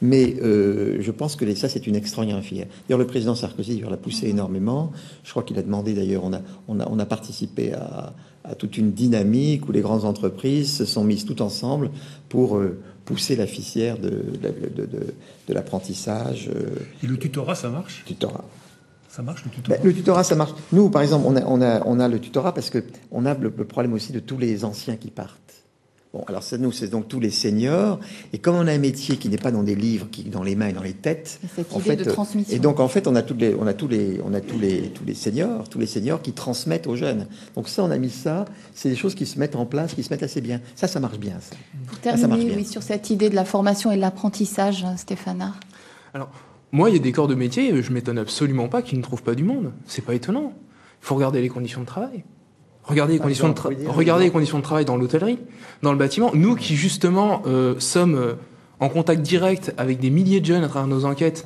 Mais je pense que ça, c'est une extraordinaire filière. D'ailleurs, le président Sarkozy l'a poussé énormément. Je crois qu'il a demandé, d'ailleurs, on a participé à toute une dynamique où les grandes entreprises se sont mises tout ensemble pour pousser la filière de l'apprentissage. Et le tutorat, ça marche ? Tutorat. Ça marche, le tutorat ? Le tutorat, ça marche. Nous, par exemple, on a le tutorat parce qu'on a le problème aussi de tous les anciens qui partent. Bon, alors ça, nous, c'est donc tous les seniors. Et comme on a un métier qui n'est pas dans des livres, qui est dans les mains et dans les têtes, cette idée de transmission. Et donc en fait, on a tous les seniors qui transmettent aux jeunes. Donc ça, on a mis ça. C'est des choses qui se mettent en place, qui se mettent assez bien. Ça marche bien. Ça. Pour terminer, oui, sur cette idée de la formation et de l'apprentissage, Stéphane Art. Alors, moi, il y a des corps de métier, je m'étonne absolument pas qu'ils ne trouvent pas du monde. C'est pas étonnant. Il faut regarder les conditions de travail. Regardez les conditions de travail dans l'hôtellerie, dans le bâtiment. Nous qui, justement, sommes en contact direct avec des milliers de jeunes à travers nos enquêtes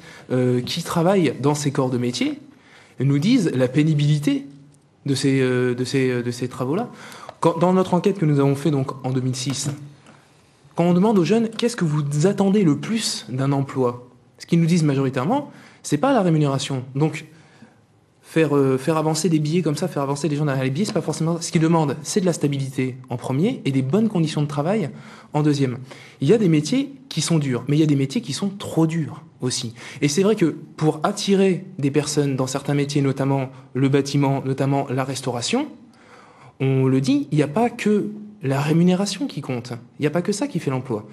qui travaillent dans ces corps de métier, nous disent la pénibilité de ces travaux-là. Dans notre enquête que nous avons fait donc, en 2006, quand on demande aux jeunes « Qu'est-ce que vous attendez le plus d'un emploi ?» Ce qu'ils nous disent majoritairement, c'est pas la rémunération. Donc, faire avancer des billets comme ça, faire avancer les gens derrière les billets, c'est pas forcément ce qu'ils demandent. C'est de la stabilité en premier et des bonnes conditions de travail en deuxième. Il y a des métiers qui sont durs, mais il y a des métiers qui sont trop durs aussi. Et c'est vrai que pour attirer des personnes dans certains métiers, notamment le bâtiment, notamment la restauration, on le dit, il n'y a pas que la rémunération qui compte. Il n'y a pas que ça qui fait l'emploi.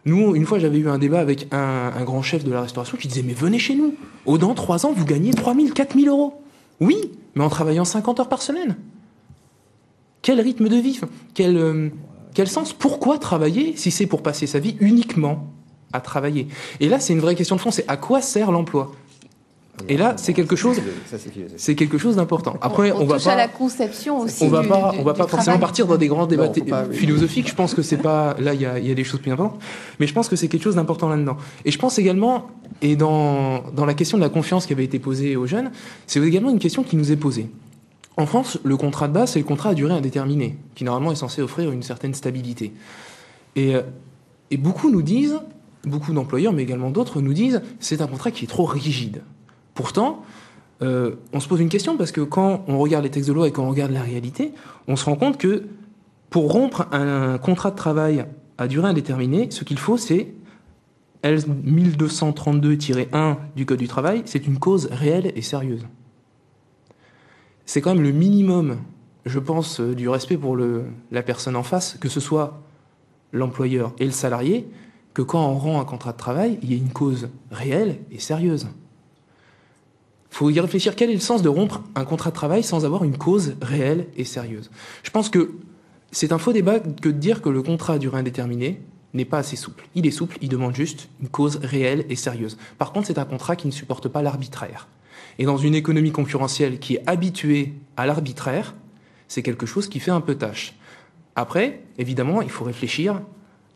Nous, une fois, j'avais eu un débat avec un grand chef de la restauration qui disait « Mais venez chez nous, dans 3 ans, vous gagnez 3 000, 4 000 euros. » Oui, mais en travaillant 50 heures par semaine. Quel rythme de vie, quel sens? Pourquoi travailler si c'est pour passer sa vie uniquement à travailler? Et là, c'est une vraie question de fond, c'est à quoi sert l'emploi? Et là, c'est quelque chose d'important. Après, on va touche pas à la conception aussi. On va pas forcément partir dans des grands débats Non, philosophiques. Je pense que c'est pas là. Il y a des choses plus importantes, mais je pense que c'est quelque chose d'important là-dedans. Et je pense également, et dans la question de la confiance qui avait été posée aux jeunes, c'est également une question qui nous est posée. En France, le contrat de base, c'est le contrat à durée indéterminée, qui normalement est censé offrir une certaine stabilité. Et beaucoup nous disent, beaucoup d'employeurs, mais également d'autres nous disent, c'est un contrat qui est trop rigide. Pourtant, on se pose une question parce que quand on regarde les textes de loi et quand on regarde la réalité, on se rend compte que pour rompre un contrat de travail à durée indéterminée, ce qu'il faut, c'est L 1232-1 du Code du travail, c'est une cause réelle et sérieuse. C'est quand même le minimum, je pense, du respect pour la personne en face, que ce soit l'employeur et le salarié, que quand on rend un contrat de travail, il y ait une cause réelle et sérieuse. Il faut y réfléchir. Quel est le sens de rompre un contrat de travail sans avoir une cause réelle et sérieuse? Je pense que c'est un faux débat que de dire que le contrat à durée indéterminée n'est pas assez souple. Il est souple, il demande juste une cause réelle et sérieuse. Par contre, c'est un contrat qui ne supporte pas l'arbitraire. Et dans une économie concurrentielle qui est habituée à l'arbitraire, c'est quelque chose qui fait un peu tâche. Après, évidemment, il faut réfléchir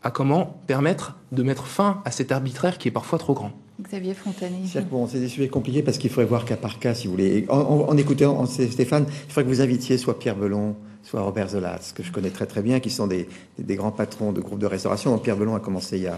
à comment permettre de mettre fin à cet arbitraire qui est parfois trop grand. Xavier Fontanier. C'est des sujets compliqués parce qu'il faudrait voir cas par cas, si vous voulez. En écoutant Stéphane, il faudrait que vous invitiez soit Pierre Belon, soit Robert Zolatz, que je connais très très bien, qui sont des grands patrons de groupes de restauration. Donc Pierre Belon a commencé il y a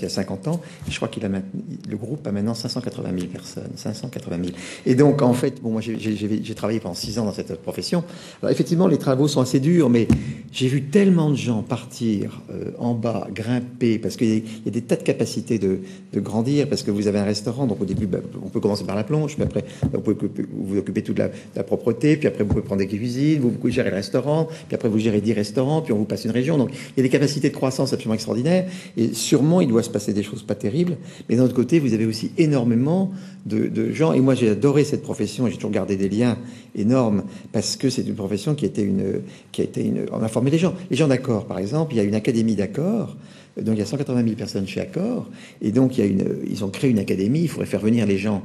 50 ans. Je crois le groupe a maintenant 580 000 personnes. 580 000. Et donc, en fait, bon, moi, j'ai travaillé pendant 6 ans dans cette profession. Alors, effectivement, les travaux sont assez durs, mais j'ai vu tellement de gens partir en bas, grimper, parce qu'il y a des tas de capacités de grandir, parce que vous avez un restaurant. Donc, au début, on peut commencer par la plonge, puis après, vous pouvez vous occuper toute la propreté, puis après, vous pouvez prendre des cuisines, vous gérez le restaurant, puis après, vous gérez 10 restaurants, puis on vous passe une région. Donc, il y a des capacités de croissance absolument extraordinaires. Et sûrement, il doit se passer des choses pas terribles, mais d'un autre côté, vous avez aussi énormément de gens, et moi j'ai adoré cette profession, et j'ai toujours gardé des liens énormes, parce que c'est une profession on a formé les gens d'Accor, par exemple, il y a une académie d'Accor, donc il y a 180 000 personnes chez Accor, et donc ils ont créé une académie, il faudrait faire venir les gens.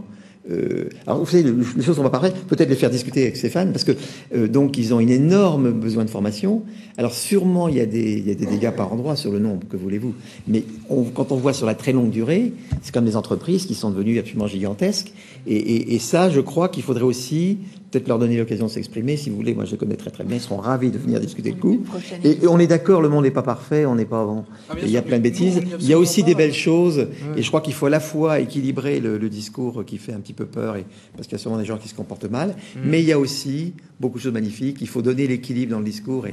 Alors, vous savez, les choses, on va parler, peut-être les faire discuter avec Stéphane, parce que donc ils ont une énorme besoin de formation. Alors, sûrement, il y a des dégâts par endroit sur le nombre, que voulez-vous. Mais quand on voit sur la très longue durée, c'est comme des entreprises qui sont devenues absolument gigantesques. Et ça, je crois qu'il faudrait aussi peut-être leur donner l'occasion de s'exprimer, si vous voulez. Moi, je les connais très très bien. Ils seront ravis de venir discuter le coup. Et on est d'accord, le monde n'est pas parfait, on n'est pas bon. Il y a plein de bêtises. Il y a aussi des belles choses. Et je crois qu'il faut à la fois équilibrer le discours qui fait un petit peu peur, parce qu'il y a sûrement des gens qui se comportent mal. Mais il y a aussi beaucoup de choses magnifiques. Il faut donner l'équilibre dans le discours.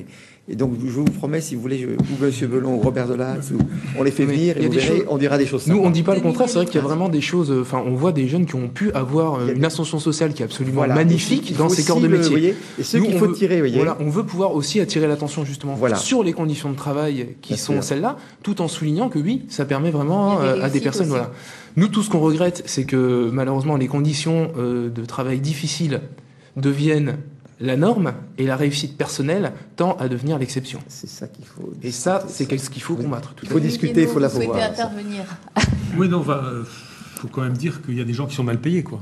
Et donc, je vous promets, si vous voulez, ou M. Belon ou Robert Zolatz, on les fait venir et vous verrez, on dira des choses sympas. Nous, on ne dit pas le contraire. C'est vrai qu'il y a vraiment des choses... Enfin, on voit des jeunes qui ont pu avoir une ascension sociale qui est absolument magnifique. public dans ces corps de métier. Voyez, et ceux qu'il faut tirer, voyez. Voilà, on veut pouvoir aussi attirer l'attention justement sur les conditions de travail qui sont celles-là, tout en soulignant que oui, ça permet vraiment à des personnes. Voilà. Nous, tout ce qu'on regrette, c'est que malheureusement les conditions de travail difficiles deviennent la norme et la réussite personnelle tend à devenir l'exception. C'est ça qu'il faut. Et ça, c'est ce qu'il faut combattre. Il faut discuter, il faut la pouvoir. Vous souhaitez intervenir? Oui, non, faut quand même dire qu'il y a des gens qui sont mal payés, quoi.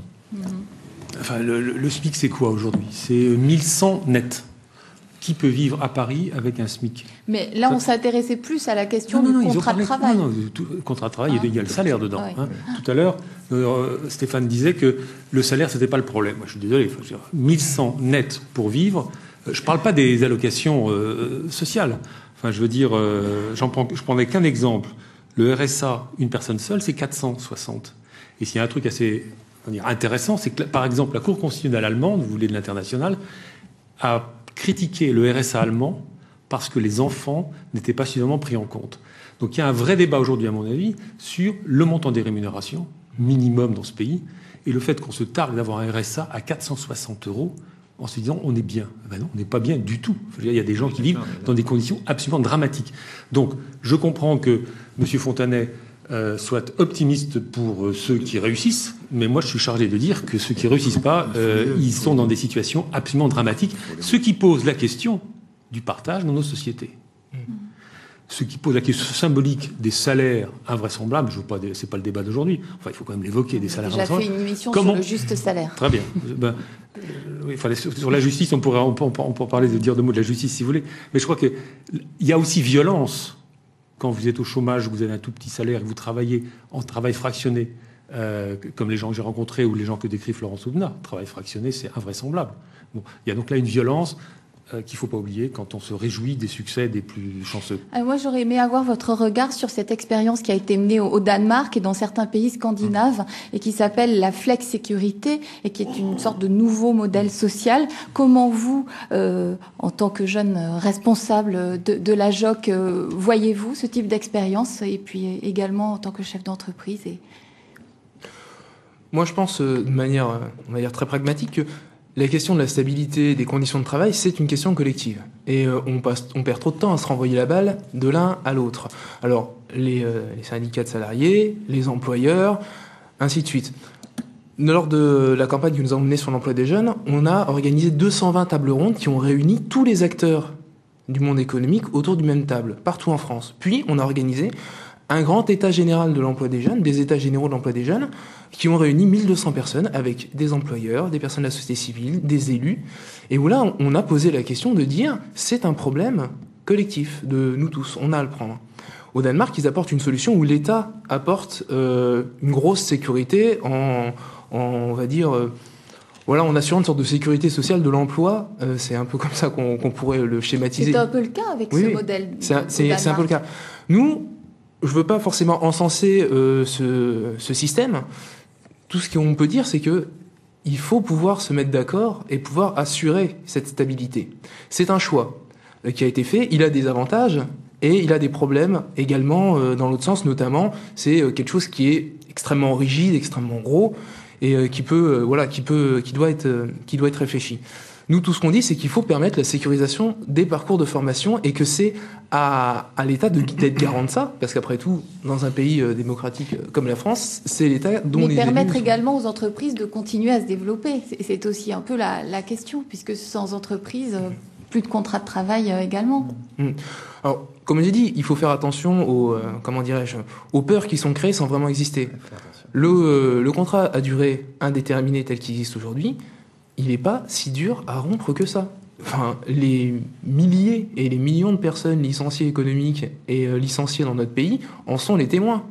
Enfin, le SMIC, c'est quoi aujourd'hui? C'est 1100 net. Qui peut vivre à Paris avec un SMIC? Mais là, on s'intéressait plus à la question du contrat de travail. Non, contrat de travail, il y a le salaire dedans. Oui. Hein. Tout à l'heure, Stéphane disait que le salaire, c'était pas le problème. Moi, je suis désolé. 1100 net pour vivre. Je parle pas des allocations sociales. Enfin, je veux dire, je prendrais qu'un exemple. Le RSA, une personne seule, c'est 460. Et s'il y a un truc assez intéressant, c'est que, par exemple, la Cour constitutionnelle allemande, vous voulez de l'international, a critiqué le RSA allemand parce que les enfants n'étaient pas suffisamment pris en compte. Donc il y a un vrai débat aujourd'hui, à mon avis, sur le montant des rémunérations minimum dans ce pays et le fait qu'on se targue d'avoir un RSA à 460 € en se disant on est bien. Ben non, on n'est pas bien du tout. Il y a des gens qui vivent dans des conditions absolument dramatiques. Donc je comprends que M. Fontanet soit optimiste pour ceux qui réussissent, mais moi je suis chargé de dire que ceux qui réussissent pas, ils sont dans des situations absolument dramatiques, ce qui pose la question du partage dans nos sociétés. Ce qui pose la question symbolique des salaires invraisemblables, c'est pas le débat d'aujourd'hui, enfin il faut quand même l'évoquer, des salaires invraisemblables. J'ai fait une émission sur le juste salaire. Très bien. Oui, sur la justice, on peut parler de dire deux mots de la justice si vous voulez, mais je crois qu'il y a aussi violence. Quand vous êtes au chômage, vous avez un tout petit salaire et vous travaillez en travail fractionné, comme les gens que j'ai rencontrés ou les gens que décrit Florence Aubenas. Travail fractionné, c'est invraisemblable. Bon, il y a donc là une violence qu'il ne faut pas oublier quand on se réjouit des succès des plus chanceux. Moi, j'aurais aimé avoir votre regard sur cette expérience qui a été menée au Danemark et dans certains pays scandinaves et qui s'appelle la flex-sécurité et qui est une sorte de nouveau modèle social. Comment vous, en tant que jeune responsable de la JOC, voyez-vous ce type d'expérience et puis également en tant que chef d'entreprise Moi, je pense de manière, on va dire, très pragmatique que la question de la stabilité des conditions de travail, c'est une question collective. Et on perd trop de temps à se renvoyer la balle de l'un à l'autre. Alors, les syndicats de salariés, les employeurs, ainsi de suite. Lors de la campagne que nous avons menée sur l'emploi des jeunes, on a organisé 220 tables rondes qui ont réuni tous les acteurs du monde économique autour d'une même table, partout en France. Puis, on a organisé un grand état général de l'emploi des jeunes, des états généraux de l'emploi des jeunes, qui ont réuni 1200 personnes avec des employeurs, des personnes de la société civile, des élus, et où là, on a posé la question de dire c'est un problème collectif de nous tous, on a à le prendre. Au Danemark, ils apportent une solution où l'État apporte une grosse sécurité on va dire, en assurant une sorte de sécurité sociale de l'emploi. C'est un peu comme ça qu'on pourrait le schématiser. C'est un peu le cas avec ce modèle. C'est un peu le cas. Nous, je ne veux pas forcément encenser ce système. Tout ce qu'on peut dire, c'est qu'il faut pouvoir se mettre d'accord et pouvoir assurer cette stabilité. C'est un choix qui a été fait. Il a des avantages et il a des problèmes également dans l'autre sens. Notamment, c'est quelque chose qui est extrêmement rigide, extrêmement gros et qui doit être réfléchi. Nous, tout ce qu'on dit, c'est qu'il faut permettre la sécurisation des parcours de formation et que c'est à l'État d'être garant de ça, parce qu'après tout, dans un pays démocratique comme la France, c'est l'État dont les permettre également aux entreprises de continuer à se développer. C'est aussi un peu la question, puisque sans entreprise, plus de contrats de travail également. Alors, comme j'ai dit, il faut faire attention aux peurs qui sont créées sans vraiment exister. Le contrat à durée indéterminée tel qu'il existe aujourd'hui, il n'est pas si dur à rompre que ça. Enfin, les milliers et les millions de personnes licenciées économiques et licenciées dans notre pays en sont les témoins.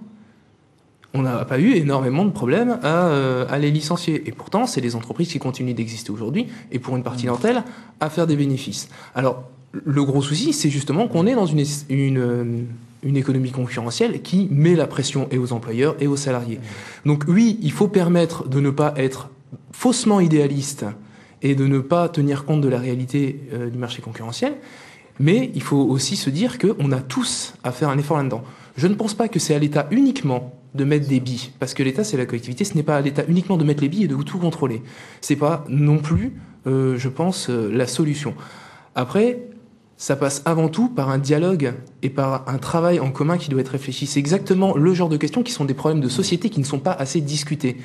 On n'a pas eu énormément de problèmes à les licencier. Et pourtant, c'est les entreprises qui continuent d'exister aujourd'hui, et pour une partie d'entre elles, à faire des bénéfices. Alors, le gros souci, c'est justement qu'on est dans une économie concurrentielle qui met la pression et aux employeurs et aux salariés. Donc oui, il faut permettre de ne pas être faussement idéaliste et de ne pas tenir compte de la réalité du marché concurrentiel, mais il faut aussi se dire qu'on a tous à faire un effort là-dedans. Je ne pense pas que c'est à l'État uniquement de mettre des billes, parce que l'État c'est la collectivité, ce n'est pas à l'État uniquement de mettre les billes et de tout contrôler. C'est pas non plus je pense, la solution. Après, ça passe avant tout par un dialogue et par un travail en commun qui doit être réfléchi. C'est exactement le genre de questions qui sont des problèmes de société qui ne sont pas assez discutés.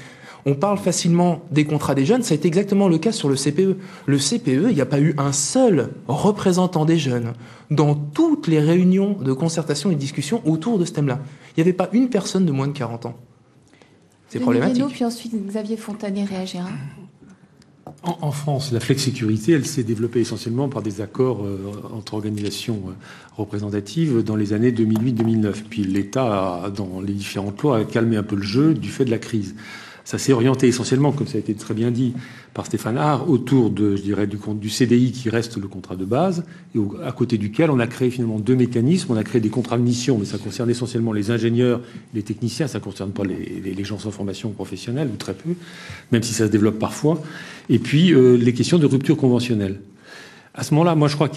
On parle facilement des contrats des jeunes, ça a été exactement le cas sur le CPE. Le CPE, il n'y a pas eu un seul représentant des jeunes dans toutes les réunions de concertation et de discussion autour de ce thème-là. Il n'y avait pas une personne de moins de 40 ans. C'est problématique. Guénaud, puis ensuite Xavier Fontanet réagira. En France, la flexsécurité, elle s'est développée essentiellement par des accords entre organisations représentatives dans les années 2008-2009. Puis l'État, dans les différentes lois, a calmé un peu le jeu du fait de la crise. Ça s'est orienté essentiellement, comme ça a été très bien dit par Stéphane Ard, autour de, je dirais, du CDI qui reste le contrat de base, et à côté duquel on a créé finalement deux mécanismes. On a créé des contrats de mission, mais ça concerne essentiellement les ingénieurs, les techniciens, ça ne concerne pas les gens sans formation professionnelle, ou très peu, même si ça se développe parfois. Et puis les questions de rupture conventionnelle. À ce moment-là, moi je crois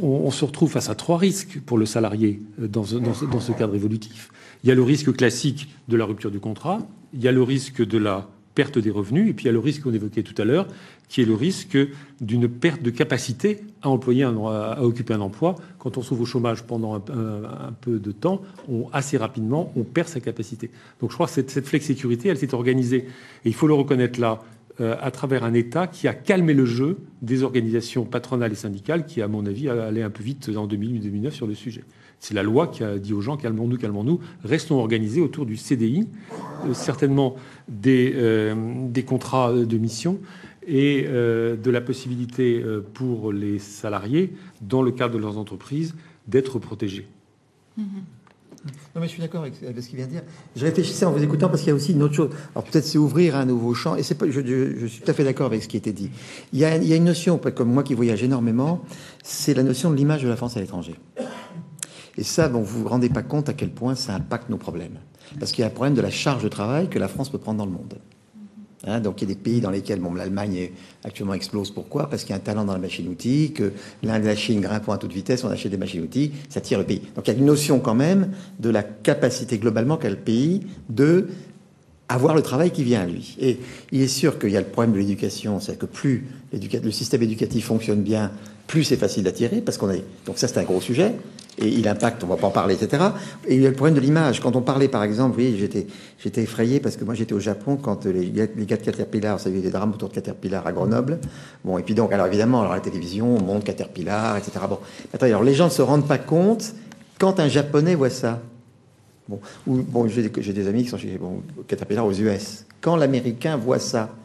on se retrouve face à trois risques pour le salarié dans ce cadre évolutif. Il y a le risque classique de la rupture du contrat, il y a le risque de la perte des revenus, et puis il y a le risque qu'on évoquait tout à l'heure, qui est le risque d'une perte de capacité à occuper un emploi. Quand on se trouve au chômage pendant un peu de temps, assez rapidement, on perd sa capacité. Donc je crois que cette flexsécurité, elle s'est organisée, et il faut le reconnaître là, à travers un État qui a calmé le jeu des organisations patronales et syndicales qui, à mon avis, allaient un peu vite en 2008-2009 sur le sujet. C'est la loi qui a dit aux gens « calmons-nous, calmons-nous, restons organisés autour du CDI, certainement des contrats de mission et de la possibilité pour les salariés, dans le cadre de leurs entreprises, d'être protégés. » Non, mais je suis d'accord avec ce qu'il vient de dire. Je réfléchissais en vous écoutant parce qu'il y a aussi une autre chose. Alors peut-être c'est ouvrir un nouveau champ. Et c'est pas, je suis tout à fait d'accord avec ce qui a été dit. Il y a une notion, comme moi qui voyage énormément, c'est la notion de l'image de la France à l'étranger. Et ça, bon, vous vous rendez pas compte à quel point ça impacte nos problèmes. Parce qu'il y a un problème de la charge de travail que la France peut prendre dans le monde. Hein, donc il y a des pays dans lesquels l'Allemagne actuellement explose. Pourquoi ? Parce qu'il y a un talent dans la machine-outil, que l'Inde et la Chine grimpent à toute vitesse, on achète des machines-outils, ça tire le pays. Donc il y a une notion quand même de la capacité globalement qu'a le pays de avoir le travail qui vient à lui. Et il est sûr qu'il y a le problème de l'éducation, c'est que plus le système éducatif fonctionne bien, plus c'est facile d'attirer, parce qu'on est... Donc ça, c'est un gros sujet, et il impacte, on va pas en parler, etc. Et il y a le problème de l'image. Quand on parlait, par exemple, vous voyez, j'étais effrayé, parce que moi, j'étais au Japon quand les gars de Caterpillar, vous savez, des drames autour de Caterpillar à Grenoble. Bon, et puis donc, alors évidemment, alors la télévision, on montre Caterpillar, etc. Bon, attends, alors les gens ne se rendent pas compte quand un Japonais voit ça. Bon, j'ai des amis qui sont chez Caterpillar aux US. Quand l'Américain voit ça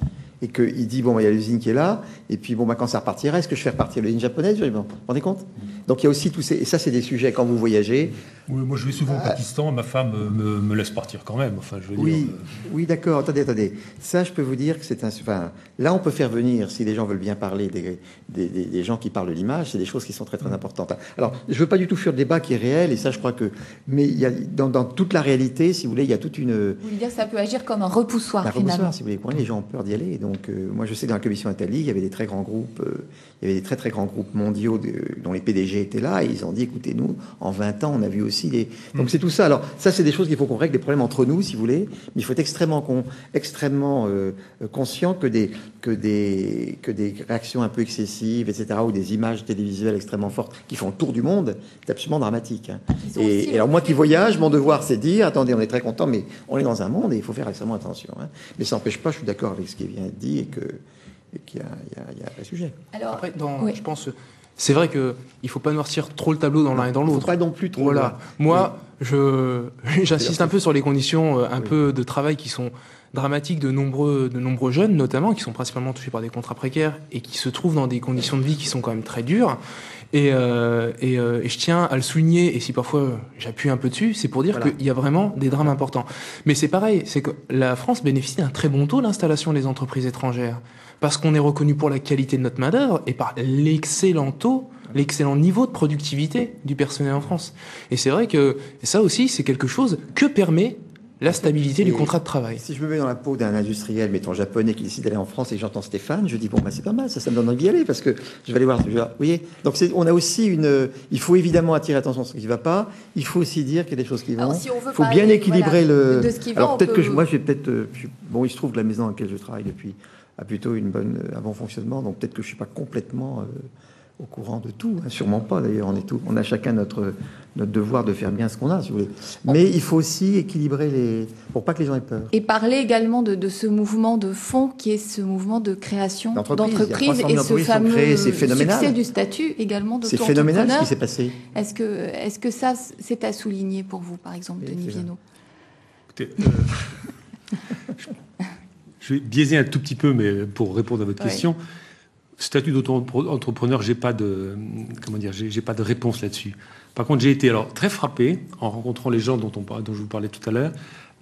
et qu'il dit, bon, il y a l'usine qui est là, et puis, bon, quand ça repartira, est-ce que je fais repartir l'usine japonaise ? Bon, vous vous rendez compte ? Donc, il y a aussi tous ces... Et ça, c'est des sujets, quand vous voyagez... Oui, moi, je vais souvent au Pakistan, ma femme me laisse partir quand même. Enfin, je veux dire... Oui, d'accord. Attendez. Ça, je peux vous dire que c'est un... Enfin, là, on peut faire venir, si les gens veulent bien parler, des gens qui parlent de l'image, c'est des choses qui sont très, très importantes. Alors, je ne veux pas du tout fuir le débat qui est réel, et ça, je crois que... Mais il y a, dans toute la réalité, si vous voulez, il y a toute une... Vous voulez dire que ça peut agir comme un repoussoir, finalement. Un repoussoir, si vous voulez. Les gens ont peur d'y aller. Donc, moi, je sais que dans la commission Attali, il y avait des très grands groupes... il y avait des très, très grands groupes mondiaux dont les PDG étaient là, et ils ont dit, écoutez, nous, en 20 ans, on a vu aussi les... Donc, c'est tout ça. Alors, ça, c'est des choses qu'il faut qu'on règle, des problèmes entre nous, si vous voulez. Mais il faut être extrêmement conscient que des réactions un peu excessives, etc., ou des images télévisuelles extrêmement fortes qui font le tour du monde, c'est absolument dramatique. Hein. Et alors, moi qui voyage, mon devoir, c'est de dire, attendez, on est très content, mais on est dans un monde et il faut faire extrêmement attention. Hein. Mais ça n'empêche pas, je suis d'accord avec ce qui vient d'être dit et qu'il y a un sujet. Alors, après, je pense... C'est vrai qu'il ne faut pas noircir trop le tableau dans l'un et dans l'autre. Il ne faut pas non plus trop... Voilà. Moi, j'insiste un peu sur les conditions peu de travail qui sont dramatiques de nombreux jeunes, notamment, qui sont principalement touchés par des contrats précaires et qui se trouvent dans des conditions de vie qui sont quand même très dures. Et je tiens à le souligner, et si parfois j'appuie un peu dessus, c'est pour dire qu'il y a vraiment des drames importants. Mais c'est pareil, c'est que la France bénéficie d'un très bon taux d'installation des entreprises étrangères, parce qu'on est reconnu pour la qualité de notre main-d'œuvre et par l'excellent niveau de productivité du personnel en France. Et c'est vrai que ça aussi, c'est quelque chose que permet la stabilité du contrat de travail. Si je me mets dans la peau d'un industriel, mettons japonais, qui décide d'aller en France et que j'entends Stéphane, je dis bon, c'est pas mal, ça me donne envie d'y aller parce que je vais aller voir. Vous voyez, donc on a aussi il faut évidemment attirer l'attention sur ce qui ne va pas. Il faut aussi dire qu'il y a des choses qui vont. Si il faut bien équilibrer de ce qui va. Alors peut-être que moi, il se trouve que la maison dans laquelle je travaille depuis a plutôt un bon fonctionnement. Donc peut-être que je ne suis pas complètement au courant de tout, hein, sûrement pas d'ailleurs. On a chacun notre devoir de faire bien ce qu'on a, si vous voulez. Mais il faut aussi équilibrer pour pas que les gens aient peur. Et parler également de ce mouvement de fond qui est ce mouvement de création d'entreprises et ce fameux succès du statut également d'auto-entrepreneur. C'est phénoménal ce qui s'est passé. Est-ce que ça, c'est à souligner pour vous, par exemple, Denis Viennot? Écoutez, je vais biaiser un tout petit peu, mais pour répondre à votre question. Statut d'auto-entrepreneur, j'ai pas de réponse là-dessus. Par contre, j'ai été très frappé en rencontrant les gens dont je vous parlais tout à l'heure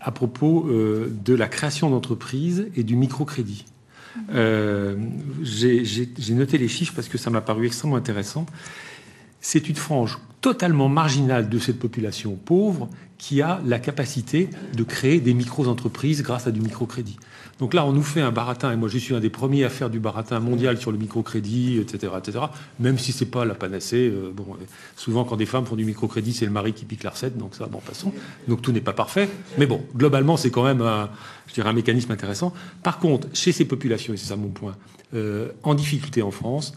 à propos de la création d'entreprises et du microcrédit. J'ai noté les chiffres parce que ça m'a paru extrêmement intéressant. C'est une frange totalement marginale de cette population pauvre qui a la capacité de créer des micro-entreprises grâce à du microcrédit. Donc là, on nous fait un baratin, et moi je suis un des premiers à faire du baratin mondial sur le microcrédit, etc., même si c'est pas la panacée. Souvent, quand des femmes font du microcrédit, c'est le mari qui pique la recette, donc ça, passons. Donc tout n'est pas parfait, mais bon, globalement, c'est quand même un mécanisme intéressant. Par contre, chez ces populations, et c'est ça mon point, en difficulté en France,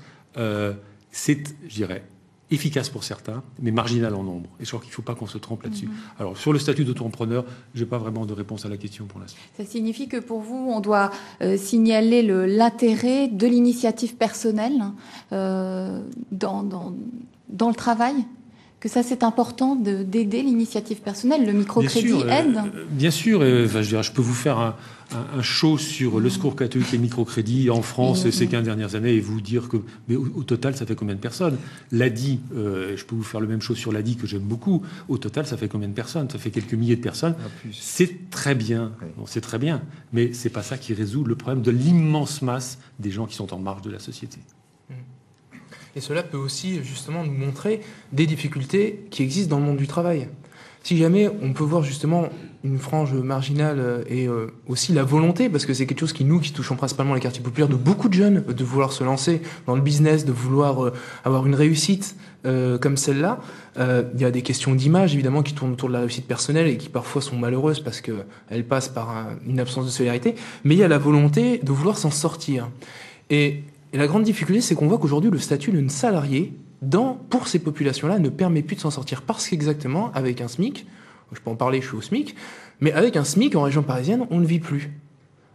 c'est, je dirais, efficace pour certains, mais marginal en nombre. Et je crois qu'il ne faut pas qu'on se trompe là-dessus. Alors, sur le statut d'auto-entrepreneur, je n'ai pas vraiment de réponse à la question pour l'instant. Ça signifie que pour vous, on doit signaler l'intérêt de l'initiative personnelle dans le travail, que ça, c'est important d'aider l'initiative personnelle. Le microcrédit aide. Bien sûr. Je peux vous faire un show sur le secours catholique et le microcrédit en France ces 15 dernières années et vous dire que, mais au total, ça fait combien de personnes? L'ADI, je peux vous faire le même show sur l'ADI que j'aime beaucoup. Au total, ça fait combien de personnes? Ça fait quelques milliers de personnes. C'est très bien. Oui. Bon, c'est très bien. Mais c'est pas ça qui résout le problème de l'immense masse des gens qui sont en marge de la société. Et cela peut aussi justement nous montrer des difficultés qui existent dans le monde du travail. Si jamais on peut voir justement une frange marginale et aussi la volonté, parce que c'est quelque chose qui touchons principalement les quartiers populaires, de beaucoup de jeunes, de vouloir se lancer dans le business, de vouloir avoir une réussite comme celle-là. Il y a des questions d'image évidemment qui tournent autour de la réussite personnelle et qui parfois sont malheureuses parce qu'elles passent par une absence de solidarité. Mais il y a la volonté de vouloir s'en sortir. Et la grande difficulté, c'est qu'on voit qu'aujourd'hui, le statut de salarié, pour ces populations-là, ne permet plus de s'en sortir. Parce qu'exactement, avec un SMIC, je peux en parler, je suis au SMIC, mais avec un SMIC en région parisienne, on ne vit plus.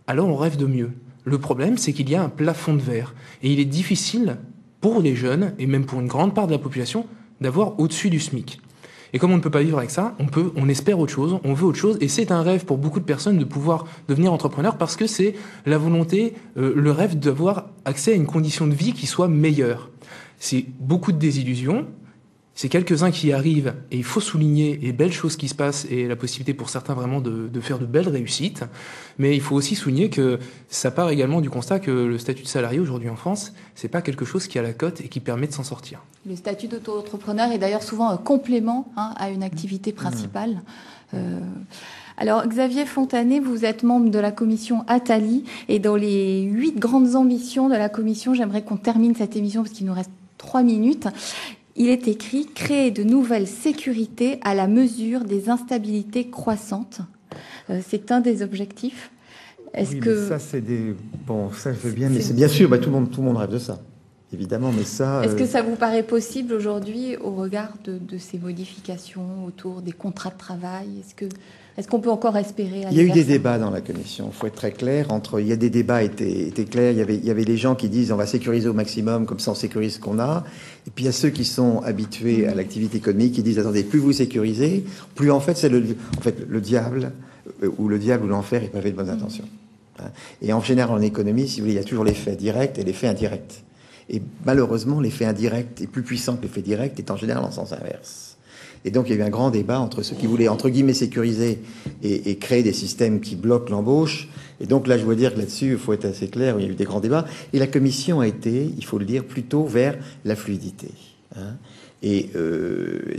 Alors on rêve de mieux. Le problème, c'est qu'il y a un plafond de verre. Et il est difficile pour les jeunes, et même pour une grande part de la population, d'avoir au-dessus du SMIC. Et comme on ne peut pas vivre avec ça, on espère autre chose, on veut autre chose, et c'est un rêve pour beaucoup de personnes de pouvoir devenir entrepreneur parce que c'est la volonté, le rêve d'avoir accès à une condition de vie qui soit meilleure. C'est beaucoup de désillusions, c'est quelques-uns qui y arrivent, et il faut souligner les belles choses qui se passent et la possibilité pour certains vraiment de faire de belles réussites, mais il faut aussi souligner que ça part également du constat que le statut de salarié aujourd'hui en France, c'est pas quelque chose qui a la cote et qui permet de s'en sortir. Le statut d'auto-entrepreneur est d'ailleurs souvent un complément à une activité principale. Alors, Xavier Fontanet, vous êtes membre de la commission Attali, et dans les 8 grandes ambitions de la commission, j'aimerais qu'on termine cette émission parce qu'il nous reste 3 minutes. Il est écrit « Créer de nouvelles sécurités à la mesure des instabilités croissantes ». C'est un des objectifs. Ça, c'est des... Bon, ça, je veux bien, mais c'est bien sûr, tout le monde rêve de ça, évidemment, mais ça... Est-ce que ça vous paraît possible aujourd'hui au regard de ces modifications autour des contrats de travail? Est-ce qu'on peut encore espérer? Il y a eu des débats dans la commission, il faut être très clair. Il y a des débats étaient clairs. Il y avait les gens qui disent on va sécuriser au maximum, comme ça on sécurise ce qu'on a. Et puis il y a ceux qui sont habitués à l'activité économique qui disent attendez, plus vous sécurisez, plus en fait c'est le diable ou l'enfer est pavé de bonnes intentions. Et en général en économie, si vous voulez, il y a toujours l'effet direct et l'effet indirect. Et malheureusement, l'effet indirect est plus puissant que l'effet direct, est en général en sens inverse. Et donc, il y a eu un grand débat entre ceux qui voulaient, entre guillemets, sécuriser et créer des systèmes qui bloquent l'embauche. Et donc, là, je dois dire que là-dessus, il faut être assez clair, il y a eu des grands débats. Et la commission a été, il faut le dire, plutôt vers la fluidité. Et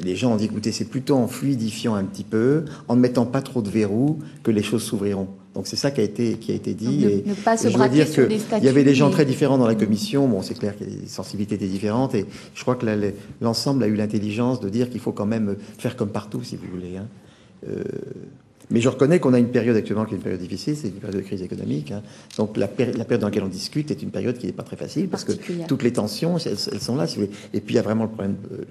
les gens ont dit, écoutez, c'est plutôt en fluidifiant un petit peu, en ne mettant pas trop de verrous, que les choses s'ouvriront. Donc c'est ça qui a été dit. Donc, ne pas se braquer sur des statuts. Il y avait des gens très différents dans la commission. Bon, c'est clair que les sensibilités étaient différentes. Et je crois que l'ensemble a eu l'intelligence de dire qu'il faut quand même faire comme partout, si vous voulez. Mais je reconnais qu'on a une période actuellement qui est une période difficile, c'est une période de crise économique. Hein. Donc la période dans laquelle on discute est une période qui n'est pas très facile parce que toutes les tensions, elles sont là. Si vous voulez. Et puis il y a vraiment le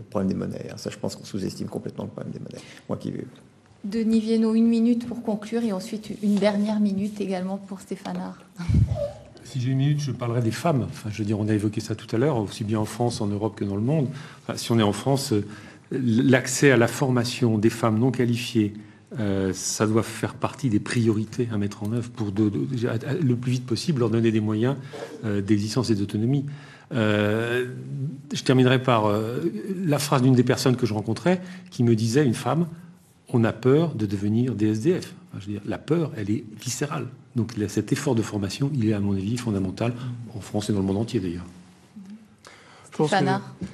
problème des monnaies. Hein. Ça, je pense qu'on sous-estime complètement le problème des monnaies. Moi qui veux. Denis Viennot, 1 minute pour conclure et ensuite une dernière minute également pour Stéphane Art. Si j'ai 1 minute, je parlerai des femmes. Enfin, je veux dire, on a évoqué ça tout à l'heure, aussi bien en France, en Europe que dans le monde. Enfin, si on est en France, l'accès à la formation des femmes non qualifiées, ça doit faire partie des priorités à mettre en œuvre pour le plus vite possible leur donner des moyens d'existence et d'autonomie. Je terminerai par la phrase d'une des personnes que je rencontrais qui me disait, une femme, on a peur de devenir des SDF. Enfin, je veux dire, la peur, elle est viscérale. Donc cet effort de formation, il est à mon avis fondamental en France et dans le monde entier d'ailleurs. Je pense que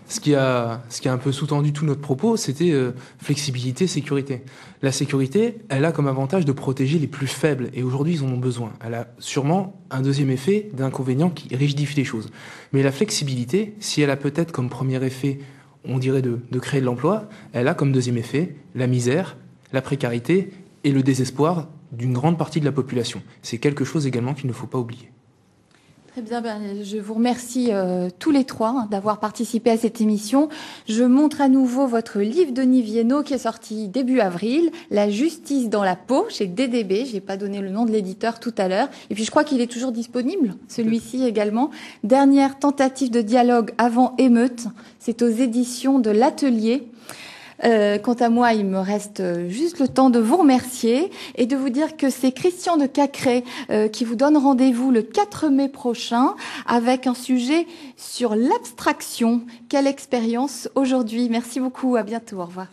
ce qui a un peu sous-tendu tout notre propos, c'était flexibilité, sécurité. La sécurité, elle a comme avantage de protéger les plus faibles, et aujourd'hui ils en ont besoin. Elle a sûrement un deuxième effet d'inconvénient qui rigidifie les choses. Mais la flexibilité, si elle a peut-être comme premier effet, on dirait de créer de l'emploi, elle a comme deuxième effet la misère, la précarité et le désespoir d'une grande partie de la population. C'est quelque chose également qu'il ne faut pas oublier. Très bien, je vous remercie tous les trois d'avoir participé à cette émission. Je montre à nouveau votre livre Denis Viennot qui est sorti début avril, La justice dans la peau chez DDB. J'ai pas donné le nom de l'éditeur tout à l'heure. Et puis je crois qu'il est toujours disponible, celui-ci également. Dernière tentative de dialogue avant émeute, c'est aux éditions de l'Atelier. Quant à moi, il me reste juste le temps de vous remercier et de vous dire que c'est Christian de Cacré qui vous donne rendez-vous le 4 mai prochain avec un sujet sur l'abstraction. Quelle expérience aujourd'hui. Merci beaucoup, à bientôt, au revoir.